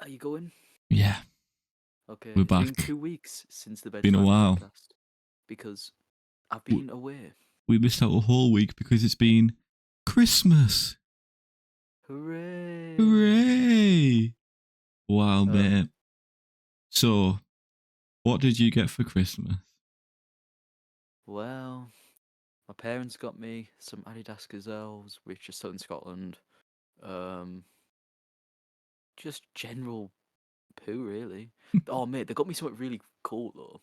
Are you going? Yeah, Okay, we're it's been back. 2 weeks since the Been a Bedtime while. podcast because I've W- been away. We missed out a whole week because it's been Christmas. Hooray! Hooray! Wow, Um, mate. So, what did you get for Christmas? well, my parents got me some Adidas Gazelles, which are still in Scotland. Um, just general poo, really. Oh, mate, they got me something really cool though.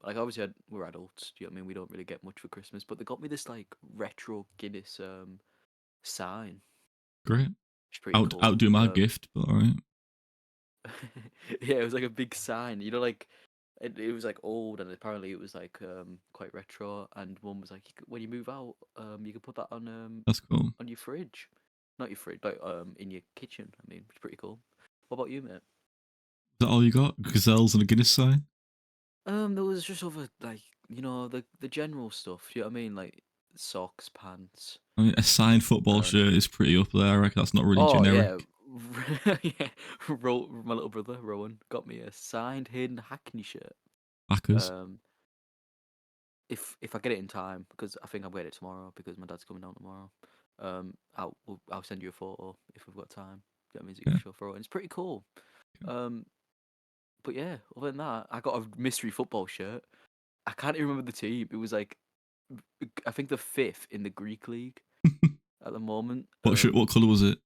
Like obviously we're adults. Do you know what I mean? We don't really get much for Christmas, but they got me this like retro Guinness sign. Great. It's pretty cool. Outdo my gift, but alright. Yeah, it was like a big sign. Like it was like old, and apparently it was like quite retro. And one was like, when you move out, you can put that That's cool. on your fridge, not your fridge, like in your kitchen. I mean, it's pretty cool. What about you, mate? Is that all you got? Gazelles and a Guinness sign? There was just other like the general stuff. You know what I mean? Like socks, pants. I mean, a signed football Um, shirt is pretty up there. I reckon that's not really oh yeah, generic. yeah. My little brother Rowan got me a signed Hayden Hackney shirt. Backers. Um, if I get it in time, because I think I'll get it tomorrow because my dad's coming down tomorrow. I'll send you a photo if we've got time. That means you Yeah. can show photo. And it's pretty cool. Um, but yeah, other than that, I got a mystery football shirt. I can't even remember the team. It was like I think the fifth in the Greek league at the moment. What shirt? What colour was it?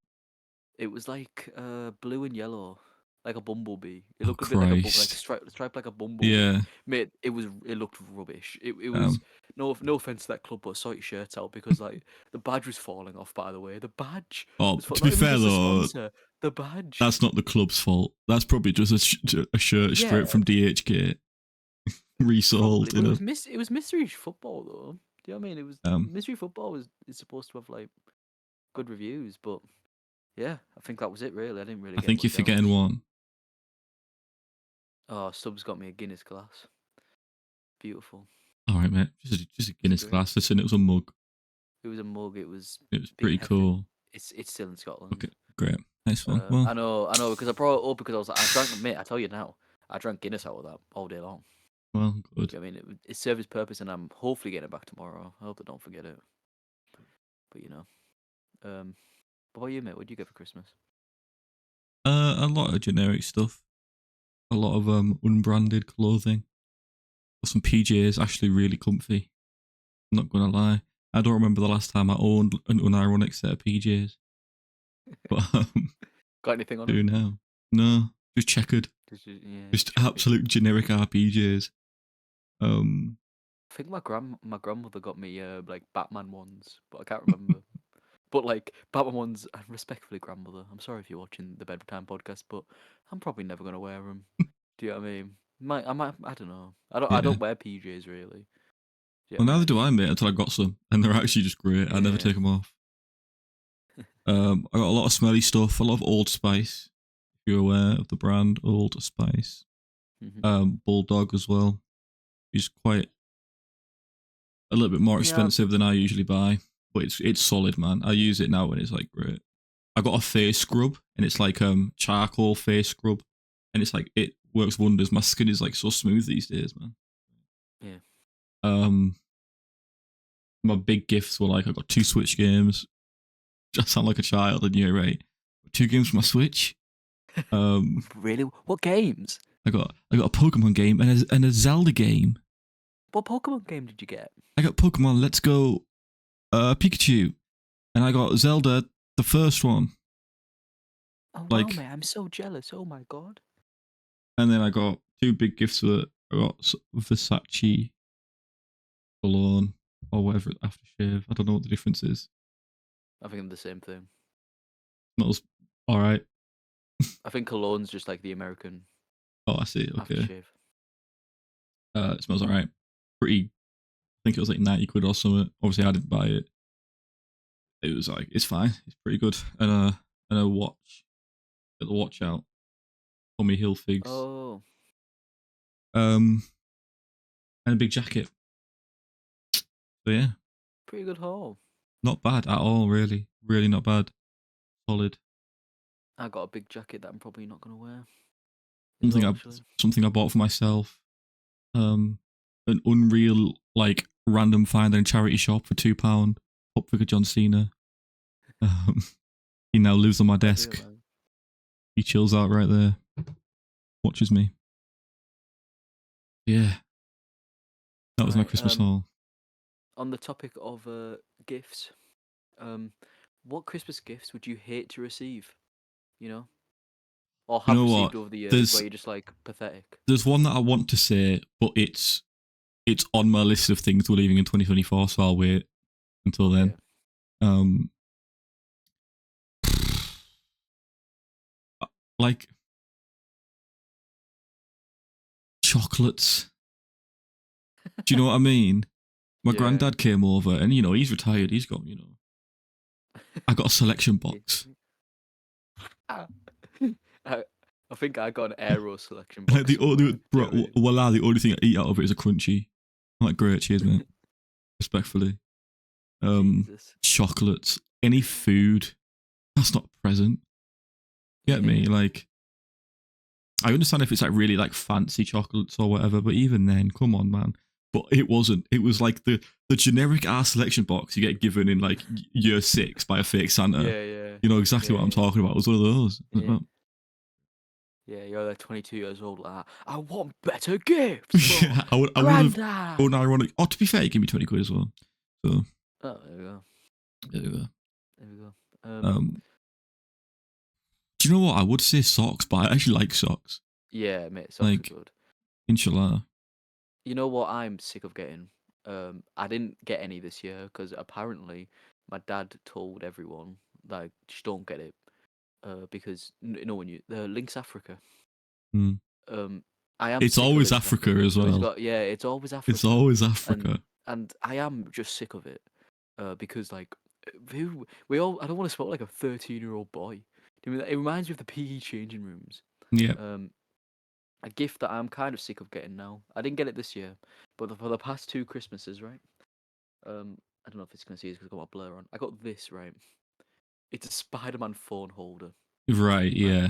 It was like blue and yellow, like a bumblebee. It Oh looked a bit like a like Christ. striped like a bumblebee. Yeah. Mate, it looked rubbish. It was Um. no offense to that club, but sort your shirt out because like the badge was falling off. By the way, the badge Oh, was to be not even fair just the though, sponsor. The badge. that's not the club's fault. That's probably just a shirt straight Yeah, from DHK probably, resold. but it was mystery football though. Do you know what I mean? It was Um. mystery football is supposed to have like good reviews, but yeah, I think that was it really. I didn't really I get think you're much forgetting else. one. Oh, Stubbs got me a Guinness glass. Beautiful. All right, mate. Just a It's Guinness great. glass. Listen, it was a mug. It was a mug. It was It was big, pretty hefty. cool. It's still in Okay, Scotland. great. Nice one. Well, I know, because I brought it up because I was like, I drank, mate. I tell you now, I drank Guinness out of that all day long. good. Do you know what I mean, it served its purpose, and I'm hopefully getting it back tomorrow. I hope I don't forget it. But what about you, mate? What did you get for Christmas? A lot of generic stuff. A lot of unbranded clothing. Got some PJs, actually really comfy. I'm not gonna lie. I don't remember the last time I owned an unironic set of PJs, but Got anything on do them? now. No, just checkered. Yeah, Just check it. absolute generic RPJs. I think my grandmother got me like Batman ones, but I can't remember. But like Batman ones, and respectfully, grandmother, I'm sorry if you're watching the Bedtime podcast, but I'm probably never gonna wear them. Do you know what I mean? I don't know. I Yeah. don't wear PJs really. Do you Well, know what I neither mean? do I, mate. Until I got some, and they're actually just great. I never Yeah. take them off. I got a lot of smelly stuff. A lot of Old Spice. If you're aware of the brand Old Spice. Hmm. Bulldog as well. Is quite a little bit more Yeah. expensive than I usually buy, but it's solid, man. I use it now and it's like great. I got a face scrub and it's like charcoal face scrub, and it's like it works wonders. My skin is like so smooth these days, man. Yeah. Um, my big gifts were like I got 2 Switch games. I sound like a child, and you're right. 2 games for my Switch. Really? What games? I got a Pokemon game and a Zelda game. What Pokemon game did you get? I got Pokemon Let's Go Pikachu, and I got Zelda the first one. Oh wow, Like, mate! I'm so jealous. Oh my god. and then I got 2 big gifts for I got Versace cologne or whatever aftershave. I don't know what the difference is. I think I'm the same thing. Smells all right. I think cologne's just like the American Oh, I see. Okay. aftershave. It smells all right. Pretty. I think it was like 90 quid or something. Obviously, I didn't buy it. It was like it's fine. It's pretty good. And a watch. Get the watch out. Tommy Hilfigs. Oh, Um, and a big jacket. So yeah, pretty good haul. not bad at all. Really, really not bad. Solid. I got a big jacket that I'm probably not gonna wear as Something well. I Actually, something I bought for myself. An unreal like random find in a charity shop for £2. Pop figure John Cena. Um, he now lives on my I do, desk. man. He chills out right there, watches me. Yeah, that was my Right. Christmas haul. On the topic of gifts, um, what Christmas gifts would you hate to receive? You know, or You have know what? received over the years, where There's you're just like pathetic. there's one that I want to say, but it's on my list of things we're leaving in 2024, so I'll wait until then. Okay. Um, like chocolates. Do you know what I mean? My Yeah. granddad came over, and he's retired. He's got I got a selection Yeah. box. Ah. I, I think I got an Aero selection Like box the only somewhere. Do you bro, know what I mean? voila, the only thing I eat out of it is a crunchy. I'm like, great, cheers, mate. Respectfully. Jesus. Chocolates, any food. That's not a present. Get me? Yeah. Like, I understand if it's like really like fancy chocolates or whatever, but even then, come on, man. But it wasn't. It was like the generic ass selection box you get given in like year 6 by a fake Santa. Yeah. Yeah. You know exactly Yeah. what I'm Yeah. talking about. It was one of those. Yeah. Well, Yeah. You're like 22 years old. Like, I want better gifts for yeah, I would have. Grandad. Unironic. Oh, to be fair, he gave me 20 quid as well. So Oh, there we go. there we go. There we go. Um. Um, do you know what? I would say socks, but I actually like socks. Yeah, mate. Socks are Like, good. inshallah. You know what I'm sick of getting? I didn't get any this year because apparently my dad told everyone like just don't get it. Because when you the Lynx Africa. Mm. Um, I am It's sick of always Lynx Africa Africa. as So he's well. got it's always It's Africa, always and Africa. I am just sick of it. Because like who we all I don't want to spoil like a 13-year-old boy. Do you mean it reminds me of the PE changing rooms. Yeah. Um, a gift that I'm kind of sick of getting now. I didn't get it this year, but for the past two Christmases, right? I don't know if it's gonna see this because I got my blur on. I got this right. It's a Spider-Man phone holder, Right. right? Yeah.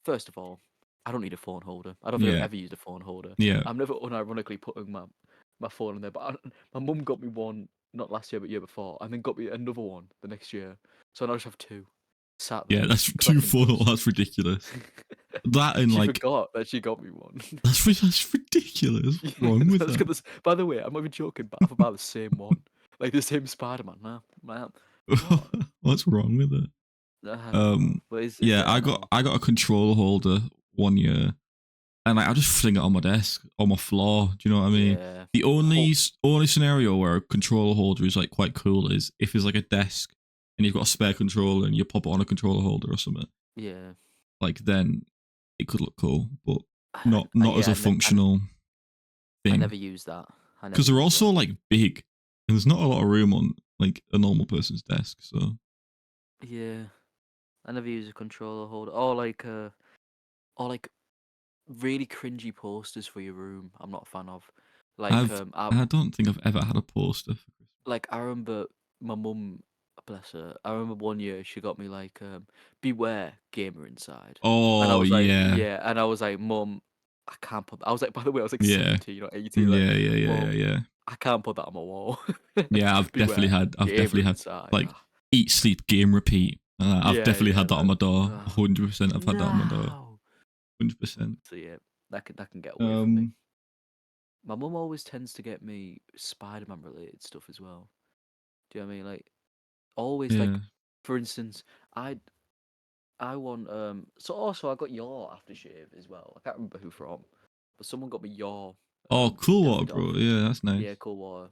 First of all, I don't need a phone holder. I don't think I've Yeah. ever used a phone holder. Yeah. I'm never unironically putting my phone in there. But my mum got me one not last year but year before, and then got me another one the next year. So now I just have two sat Yeah. there That's too collecting full. dust. That's ridiculous. That and She like forgot that she got me one. that's ridiculous. What's Yeah, wrong with that's got that? this. By the way, I'm not even joking. But I've about the same one, like the same Spider-Man. Nah, man, what? What's wrong with it? I don't know, but it's Yeah, there now. I got a controller holder one year, and like, I just fling it on my desk, on my floor. Do you know what I mean? Yeah. The only scenario where a controller holder is like quite cool is if it's like a desk and you've got a spare controller and you pop it on a controller holder or something. Yeah. Like then it could look cool, but not as Yeah, a functional I thing. never use that. I never Because they're use also that. like big, and there's not a lot of room on like a normal person's desk. So Yeah, I never use a controller holder. Or like really cringy posters for your room. I'm not a fan of. Like I don't think I've ever had a poster for Christmas. I remember my mum, bless her. I remember one year she got me "Beware Gamer Inside," and I Oh was like, yeah, yeah, and I was like, Mum, I can't put. I was like, by the way, I was like yeah, 17 or 18. Like, yeah, yeah, yeah, yeah, Mum, yeah. I can't put that on my wall. Yeah, Beware I've definitely Gamer had Inside. like Ah. eat, sleep, game, repeat. I've Yeah, definitely yeah, had that on man. my door. Ah, 100%, I've had that on my door. no. 100%. So yeah, that can get away from me. Um, My mum always tends to get me Spider-Man related stuff as well. Do you know what I mean? Like always yeah. for instance, I I want so also I got your aftershave as well. I can't remember who from, but someone got me your Oh, cool water, Daffy bro. Duck. Yeah, that's nice. Yeah, cool water.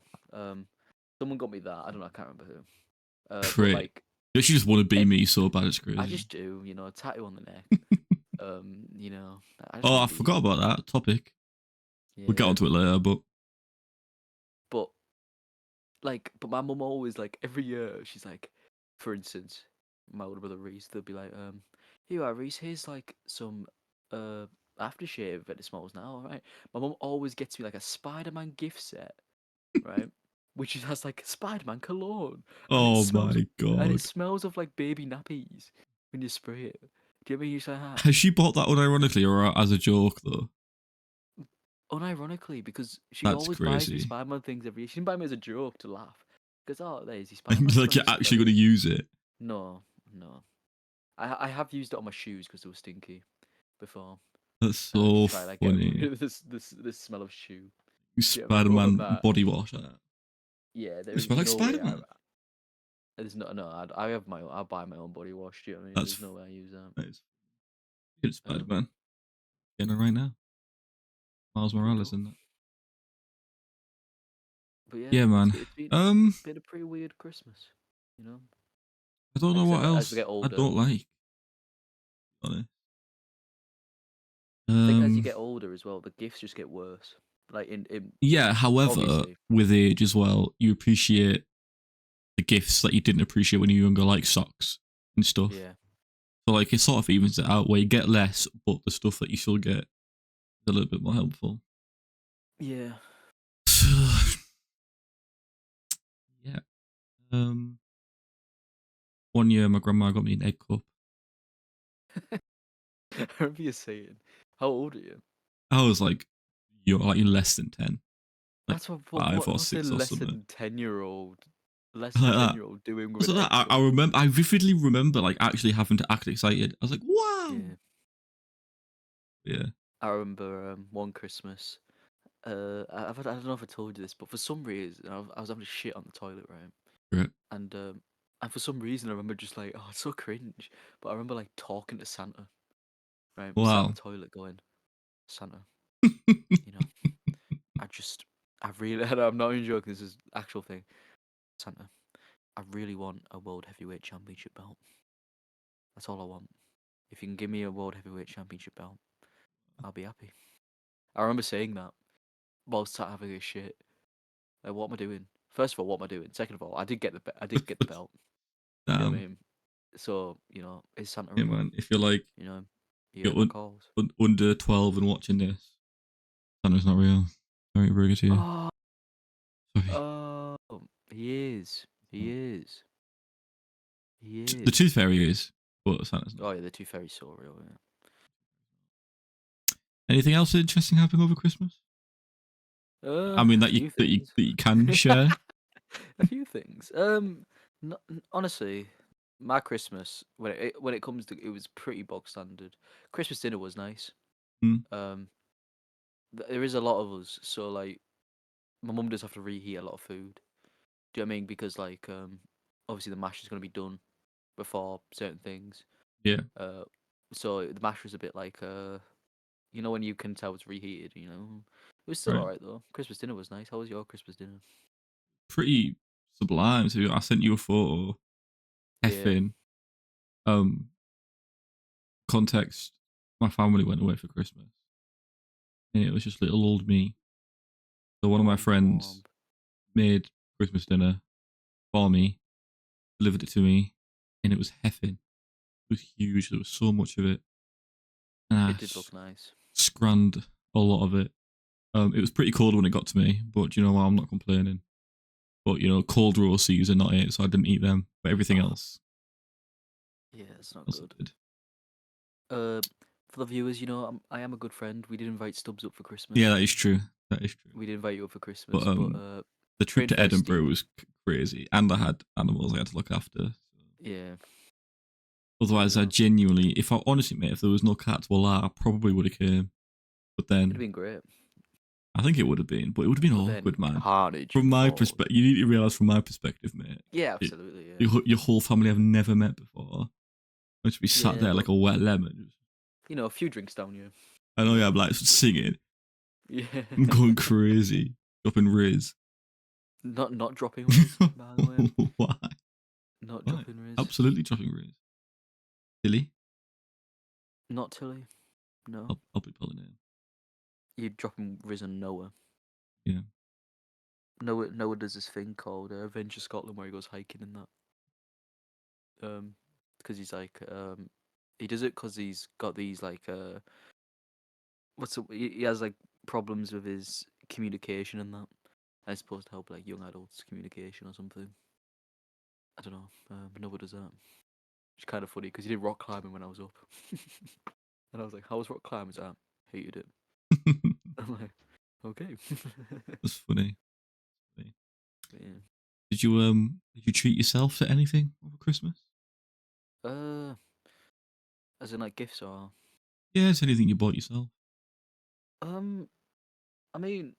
Someone got me that. I don't know. I can't remember who. But Great. You actually just want to be ev- me so bad, it's I crazy. just do. You know, a tattoo on the neck. I just Oh, want I to be forgot you. about that topic. We'll get Yeah, onto it later, but but but my mum always like every year she's like, for instance, my older brother Reese, they'll be like, here you are, Reese, here's like some uh aftershave that it smells now, alright? My mum always gets me like a Spider-Man gift set, right? Which has like Spider-Man cologne. And it oh smells my and it god. smells of like baby nappies when you spray it. Do you ever use her hat? Has she bought that unironically or as a joke though? Unironically, because she That's always buys me crazy. Spider-Man things every year. She didn't buy me as a joke to laugh. Because, oh, there's your Like, Spider-Man like stuff. you're You still actually got going to it. use it. No, no. I have used it on my shoes because they were stinky before. That's And I just so try like get funny. rid of this smell of shoe. Do you know what I mean? But other than Spider-Man that, body wash. yeah, You there is smell like no way Spider-Man. there's no. I have my own. I'll buy my own body wash. Do you know what I mean? That's There's no way I use that. nice. Good Um, Spider-Man. Getting it right now. Miles pretty Morales cool. in that. But yeah, Yeah, man. it's been a pretty weird Christmas. You know, I don't like know I said, what as we else get I older, don't like. To be honest. I think as you Um, get older as well, the gifts just get worse. Like in yeah. However, obviously, with age as well, you appreciate the gifts that you didn't appreciate when you were younger, like socks and stuff. yeah, So like it sort of evens it out where you get less, but the stuff that you still get is a little bit more helpful. yeah. Yeah. Um, one year my grandma got me an egg cup. I remember you saying, "How old are you?" I was like, you're less than 10, like That's five or what's a 6 or less something than 10-year-old, less than like ten that. year old doing with So an that egg cup? I remember, I vividly remember like actually having to act excited. I was like, wow. Yeah, Yeah. I remember one Christmas. I don't know if I told you this, but for some reason I was having a shit on the toilet, right? Right. And um, and for some reason I remember just like, oh, it's so cringe. But I remember like talking to Santa, right? Sat on the Wow. toilet going, Santa, you know, I really, I'm not even joking. This is actual thing. Santa, I really want a world heavyweight championship belt. That's all I want. If you can give me a world heavyweight championship belt, I'll be happy. I remember saying that while sat having a shit. Like, what am I doing? First of all, what am I doing? Second of all, I did get the belt. Do you know what I Damn. mean? So, is Santa Yeah, real? man. If you're like You know, he you're heard my calls. under 12 and watching this, Santa's not real. Very rude to you. Oh, Sorry. oh, he is. He is. He The is. Tooth Fairy is, but Santa's not. Oh yeah, the Tooth Fairy's so real. Anything else interesting happening over Christmas? Yeah. I mean A that you few that you things. that you can share. A few things. Honestly, my Christmas when it comes to it was pretty bog standard. Christmas dinner was nice. Hmm. Um, there is a lot of us, so like my mum does have to reheat a lot of food. Do you know what I mean? Because like obviously the mash is gonna be done before certain things. Yeah. Uh, so the mash was a bit like when you can tell it's reheated. It was still Right. alright though. Christmas dinner was nice. How was your Christmas dinner? Pretty sublime. So I sent you a photo. Yeah, Effing. Um. Context. My family went away for Christmas, and it was just little old me. So one of my womp friends womp. made Christmas dinner for me, delivered it to me, and it was heffing. It was huge. There was so much of it, and It did look nice. scranned a lot of it. It was pretty cold when it got to me, but you know what? I'm not complaining. But cold raw seas are not it, so I didn't eat them. But everything Oh, yeah, it's not else good. I did. Uh, for the viewers, I am a good friend. We did invite Stubbs up for Yeah, Christmas. that is true. That is true. We did invite you up for But Christmas, but the trip to Trainfair Edinburgh Steve, was crazy, and I had animals I had to look after. yeah, but Otherwise, I genuinely, if I honestly, mate, if there was no cats, well, I probably would have came. But it'd have then been great. I think it would have been, but it would have been But then awkward, man. carnage From my followed. perspective, you need to realize from my perspective, mate. Yeah, it- absolutely, yeah, your whole family I've never met before. I just be sat yeah, there but like a wet lemon. a few drinks down you. I know, yeah, I'm like singing. Yeah, I'm going crazy. Dropping Riz. not dropping Riz, by the way, Why? not Why? dropping Riz, Absolutely dropping Riz. Billy? not Tilly, no, I'll be pulling in. you're dropping Riz and Noah. Yeah. Noah does this thing called Adventure Scotland where he goes hiking in that. Because he's like he does it because he's got these like he has like problems with his communication and that. And it's supposed to help like young adults communication or something. I don't know. Noah does that. It's kind of funny because he did rock climbing when I was up, and I was like, "How was rock climbing?" He's like, "Hated it." I'm like, "Okay." That's funny. Funny. Yeah. Did you treat yourself to anything over Christmas? Uh, as in like gifts or Yeah, it's anything you bought yourself. um, I mean,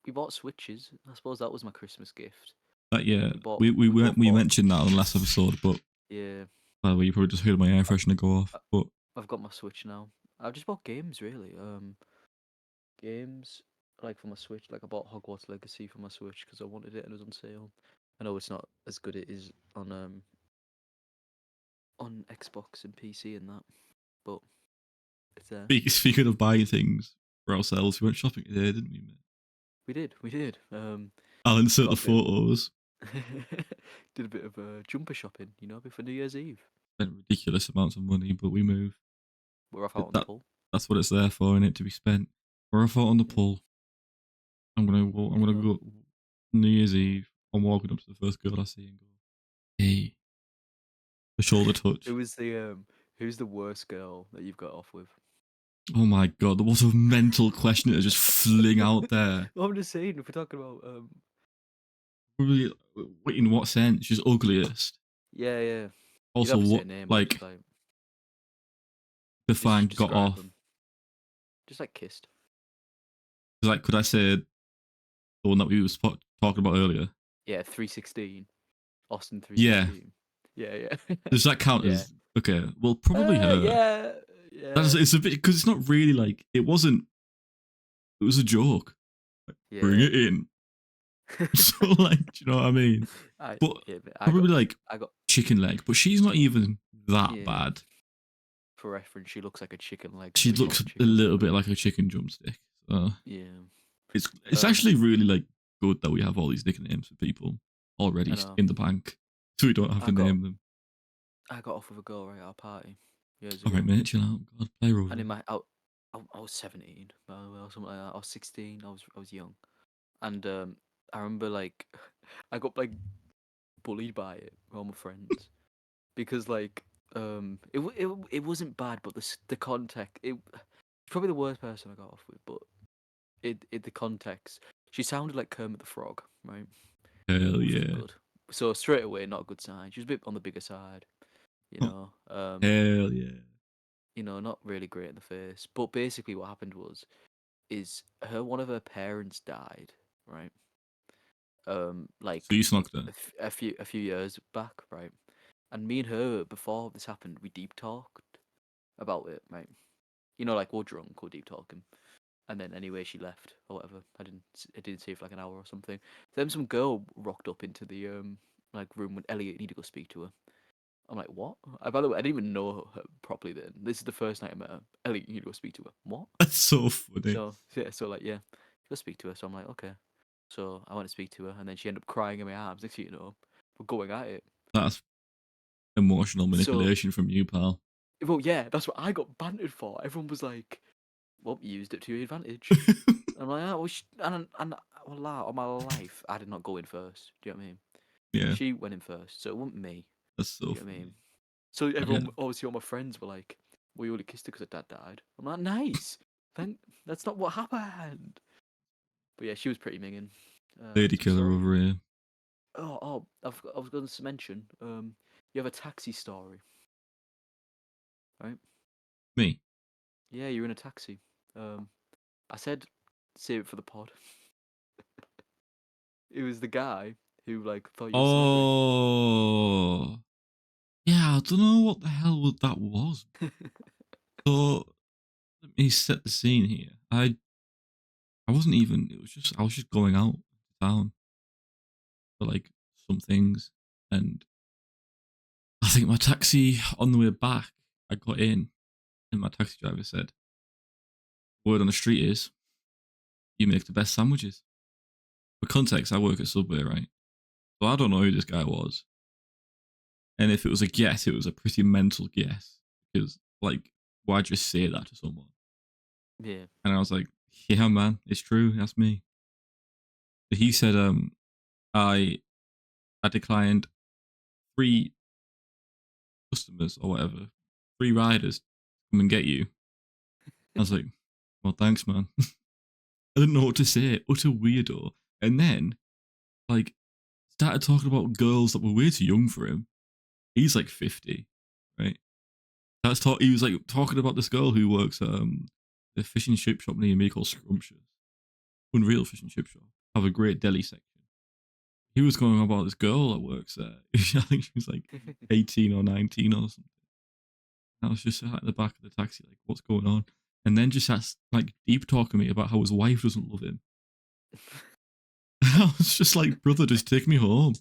we bought Switches. I suppose that was my Christmas gift. That yeah, We bought. we We both we bought. mentioned that on the last episode, but Yeah. by the way, you probably just heard my air I, freshener go off. I- But I've got my Switch now. I've just bought games really. Games like for my Switch. Like I bought Hogwarts Legacy for my Switch because I wanted it and it was on sale. I know it's not as good as it is on Xbox and PC and that, but it's there. speaking of buying things for ourselves, we went shopping today, didn't we, mate? We did. We did. I'll insert Got the a bit. photos. Did a bit of jumper shopping, before New Year's Eve. Spent ridiculous amounts of money, but we move. We're off out But on the pull. that's what it's there for, in it to be spent. We're off out on the Yeah. pull. I'm gonna I'm You gonna know, go New Year's Eve. I'm walking up to the first girl I see and go, "Hey," the shoulder touch. who was the who's the worst girl that you've got off with? Oh my god, what a mental question to just fling out there. Well, I'm just saying, if we're talking about Really, wait, in what sense? She's ugliest. yeah, yeah. You don't Also, have to say a what name, but like just like define just got describe off? them. Just like kissed. Like, could I say the one that we was talking about earlier? Yeah, 316. Austin Yeah. 316. Yeah, yeah. Does that count Yeah. as okay? Well, probably her. Yeah. That's Yeah. it's a bit because it's not really like it wasn't. It was a joke. Like, bring Yeah. it in. So like, do you know what I mean? But But probably like I got chicken leg. But she's not even that yeah. bad. For reference, she looks like a chicken leg, She so you looks want a a chicken leg. little bit like a chicken drumstick. So Yeah. it's actually really like good that we have all these nicknames for people I already know. in the bank, so we don't have I to got name them. I got off with a girl right at our party years All right, ago, mate, chill out. God, play role. and in my I was 17, by the way, or something like that. I was 16. I was young, and I remember like I got like bullied by it with all my friends because like it wasn't bad, but the context it's probably the worst person I got off with, but the context she sounded like Kermit the Frog, right? Hell Which wasn't yeah. good. So straight away, not a good sign. She was a bit on the bigger side, you Oh, know. hell yeah. Not really great in the face. But basically, what happened is one of her parents died, right? So Like you snuck her. a few years back, right? And me and her before this happened, we deep talked about it, right? Like we're drunk, we're deep talking, and then anyway she left or whatever. I didn't see her for like an hour or something. Then some girl rocked up into the like room when Elliot needed to go speak to her. I'm like, what? By the way, I didn't even know her properly then. This is the first night I met her. Ellie, you need to go speak to her. What? That's so funny. So yeah, so like yeah, go speak to her. So I'm like, okay. So I went to speak to her, and then she ended up crying in my arms. Next thing you know, we're going at it. That's emotional So manipulation from you, pal. well, yeah, that's what I got bantered for. Everyone was like, "Well, you used it to your advantage." I'm like, oh, well, and well, all my life, I did not go in first. Do you know what I mean? Yeah, She went in first, so it wasn't me. that's so Do you know what I funny. mean? So Yeah, everyone, obviously, all my friends were like, "We only kissed her because her dad died." I'm like, "Nice, thank. That's not what happened." But yeah, she was pretty minging. lady So killer sorry. over here. I was going to mention. You have a taxi story, right? Me. Yeah, you're in a taxi. I said save it for the pod. It was the guy who like thought you were a celebrity. Oh, yeah. I don't know what the hell that was. So let me set the scene here. I wasn't even. It was just I was just going out to town for like some things, and I think my taxi on the way back, I got in, and my taxi driver said, "Word on the street is you make the best sandwiches." For context, I work at Subway, right? So I don't know who this guy was, and if it was a guess, it was a pretty mental guess because like why just say that to someone? Yeah. And I was like, "Yeah, man, it's true. That's me." He said, I I declined three customers or whatever, free riders come and get you. I was like, well, thanks, man. I didn't know what to say. Utter weirdo. And then, like, started talking about girls that were way too young for him. He's like 50, right? He was like talking about this girl who works at the fish and chip shop near me called Scrumptious. Unreal fish and chip shop. Have a great deli section. He was going on about this girl that works there. I think she was like 18 or 19 or something. I was just sat at the back of the taxi, like, what's going on? And then just starts like deep talking me about how his wife doesn't love him. I was just like, brother, just take me home.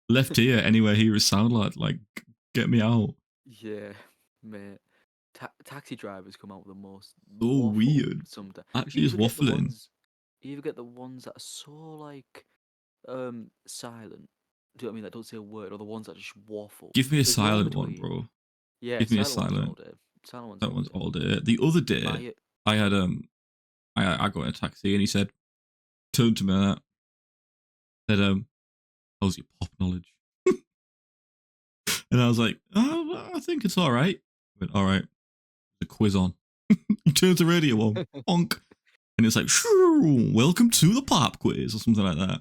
Left ear, anywhere here is sound like, get me out. Yeah, mate. Taxi drivers come out with the most So waffle weird. sometimes. Actually, You is either get the waffling. ones, you either get the ones that are so like silent. Do you know what I mean? That don't say a word, or the ones that just waffle. Give me a There's no in silent one, between. bro. Yeah, Give me a silent ones all silent. day. Silent ones That all one's day. all day. The other Buy day, it. I had I got in a taxi and he said, turned to me and said, how's your pop knowledge? And I was like, oh, I think it's all right. I went, all right. The quiz on. He turns the radio on. Bonk. And it's like, shoo, welcome to the pop quiz or something like that.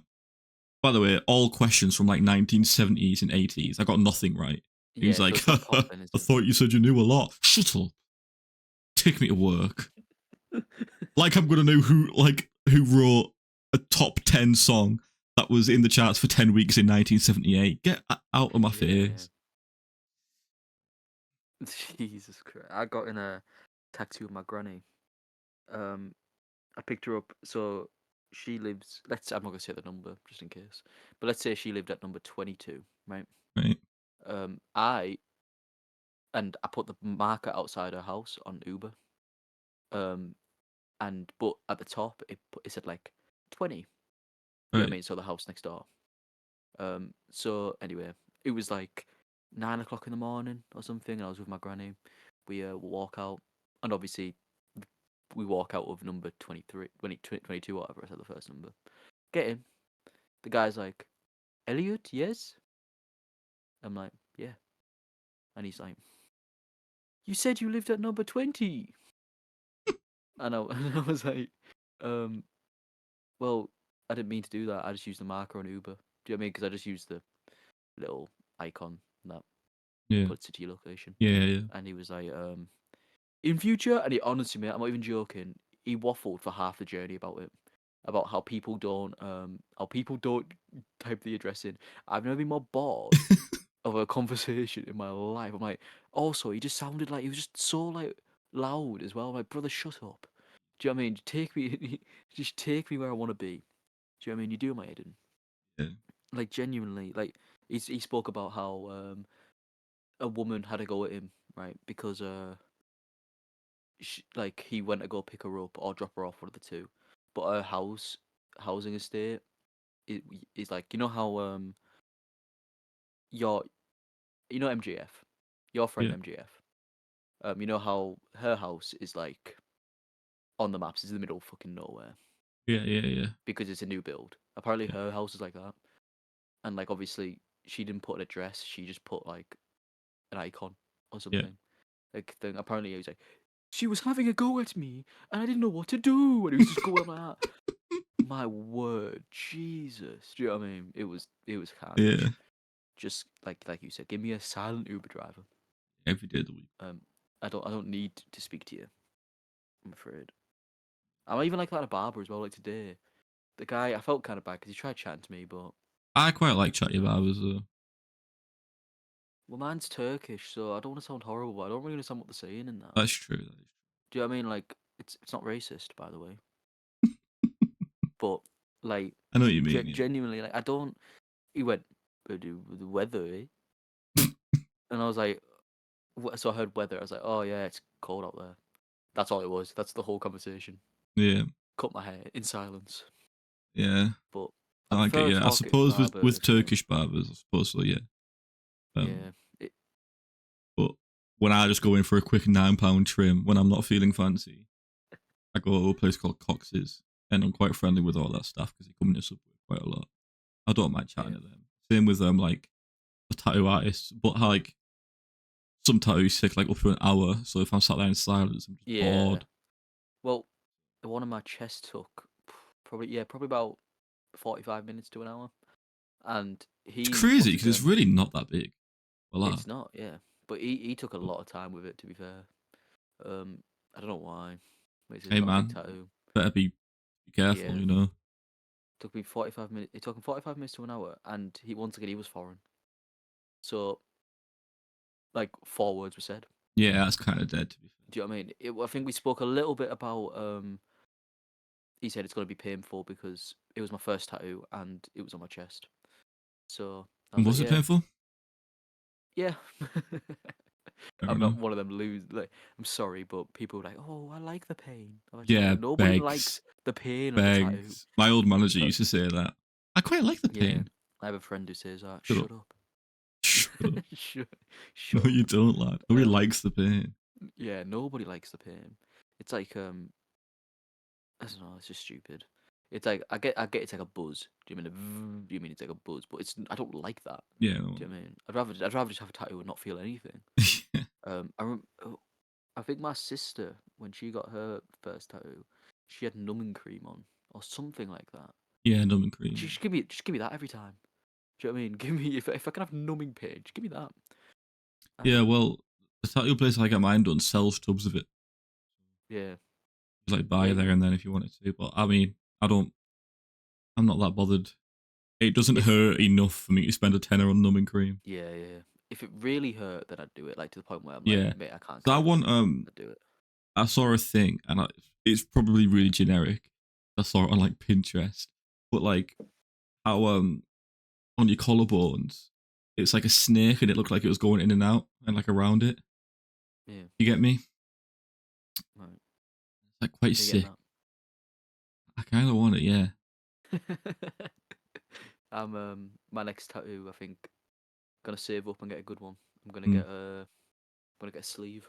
By the way, all questions from like 1970s and 80s. I got nothing right. He's Yeah, so like, it's not pop then, is I it? thought you said you knew a lot. Shut up. Take me to work. Like I'm gonna know who wrote a top 10 song that was in the charts for 10 weeks in 1978. Get out of my Yeah. face. Jesus Christ. I got in a taxi with my granny. Um, I picked her up. So she lives. I'm not gonna say the number just in case, but let's say she lived at number 22, right? Right. I put the marker outside her house on Uber. Um, but at the top it said like 20. Do you know what I Right. mean? So the house next door. So anyway, it was like 9 o'clock in the morning or something, and I was with my granny. We walk out, and obviously we walk out of number 23, 22, whatever. I said the first number. Get in. The guy's like, Elliot, yes? I'm like, yeah. And he's like, you said you lived at number 20. And I was like, um, well, I didn't mean to do that. I just used the marker on Uber. Do you know what I mean? Because I just used the little icon that Yeah. puts it to your location. Yeah. And he was like, in future, and he honestly, mate, I'm not even joking. He waffled for half the journey about how people don't type the address in. I've never been more bored of a conversation in my life. I'm like, also, he just sounded like he was just so like loud as well. I'm like, brother, shut up. Do you know what I mean? Just take me where I want to be. Do you know what I mean? You do my head in. Yeah. Like genuinely, like he spoke about how a woman had a go at him, right? Because like he went to go pick her up or drop her off, one of the two. But her housing estate is like, you know how your MGF, your friend Yeah. MGF. You know how her house is like on the maps, is in the middle of fucking nowhere Yeah. because it's a new build. Apparently Yeah. her house is like that, and like obviously she didn't put an address, she just put like an icon or Yeah. something. Like thing. Apparently he was like, she was having a go at me, and I didn't know what to do, and he was just going like that. My word, Jesus! Do you know what I mean? It was Yeah. carnage. Just like you said, give me a silent Uber driver. Every day of the week. I don't need to speak to you. I'm afraid. I'm even like that at a barber as well. Like today, the guy, I felt kind of bad because he tried chatting to me, but I quite like chatty barbers though. well, mine's Turkish, so I don't want to sound horrible, but I don't really understand what they're saying in that. That's true. Do you know what I mean? Like it's not racist, by the way, but like I know what you mean. Yeah. genuinely, like I don't. He went, the weather, eh? And I was like, so I heard weather. I was like, oh yeah, it's cold out there. That's all it was. That's the whole conversation. Yeah. Cut my hair in silence. Yeah. But I I get prefer a yeah. I Turkish suppose with barber. with If I'm Turkish barbers, I suppose so. Yeah. yeah, But when I just go in for a quick £9 trim when I'm not feeling fancy, I go to a place called Cox's, and I'm quite friendly with all that staff because they come in the subway quite a lot. I don't mind chatting yeah, to them. Same with like the tattoo artists, but like some tattoos take like up to an hour. So if I'm sat there in silence, I'm just Yeah. bored. Well, the one on my chest took probably about 45 minutes to an hour, and It's he crazy once because it's again, really not that big. Well, it's not, yeah, but he took a lot of time with it. To be fair, I don't know why. But he's hey got a big man, tattoo. better be careful, Yeah, you know. took me 45 minutes. It took him 45 minutes to an hour, and he once again he was foreign. So like 4 words were said. Yeah, that's kind of dead to be fair. Do you know what I mean? I think we spoke a little bit about. He said it's going to be painful because it was my first tattoo and it was on my chest. So I And was like, was it yeah, painful? yeah. Fair I'm not enough. one of them lose. Like, I'm sorry, but people are like, oh, I like the pain. I'm like, Yeah, no, nobody begs, likes the pain of a tattoo. begs. My old manager But used to say that. I quite like the yeah, pain. I have a friend who says that. Shut up. Shut up. Shut up. shut, No, shut you up. don't, lad. Nobody Um, likes the pain. yeah, nobody likes the pain. It's like I don't know. It's just stupid. It's like I get it's like a buzz. Do you mean do you mean it's like a buzz? But it's I don't like that. Yeah, no. Do you know what I mean? I'd rather just have a tattoo and not feel anything. I think my sister when she got her first tattoo, she had numbing cream on or something like that. Yeah, numbing cream. Yeah. Just give me that every time. Do you know what I mean? Give me if I can have numbing pain, just give me that. Yeah, Um, well, the tattoo place I get mine done sells tubs of it. yeah, Just like buy yeah, there and then if you wanted to. But I mean, I don't. I'm not that bothered. It doesn't if hurt enough for me to spend a tenner on numbing cream. yeah. If it really hurt, then I'd do it. Like to the point where I'm like, Yeah. mate, I can't So I carry on. want I'd do it. I saw a thing and it's probably really generic. I saw it on like Pinterest, but like how on your collarbones, it's like a snake and it looked like it was going in and out and like around it. Yeah, You get me? right. It's like quite Are you getting sick. I kind of want it. Yeah. that? I'm my next tattoo. I think gonna save up and get a good one. I'm gonna Mm. get a sleeve.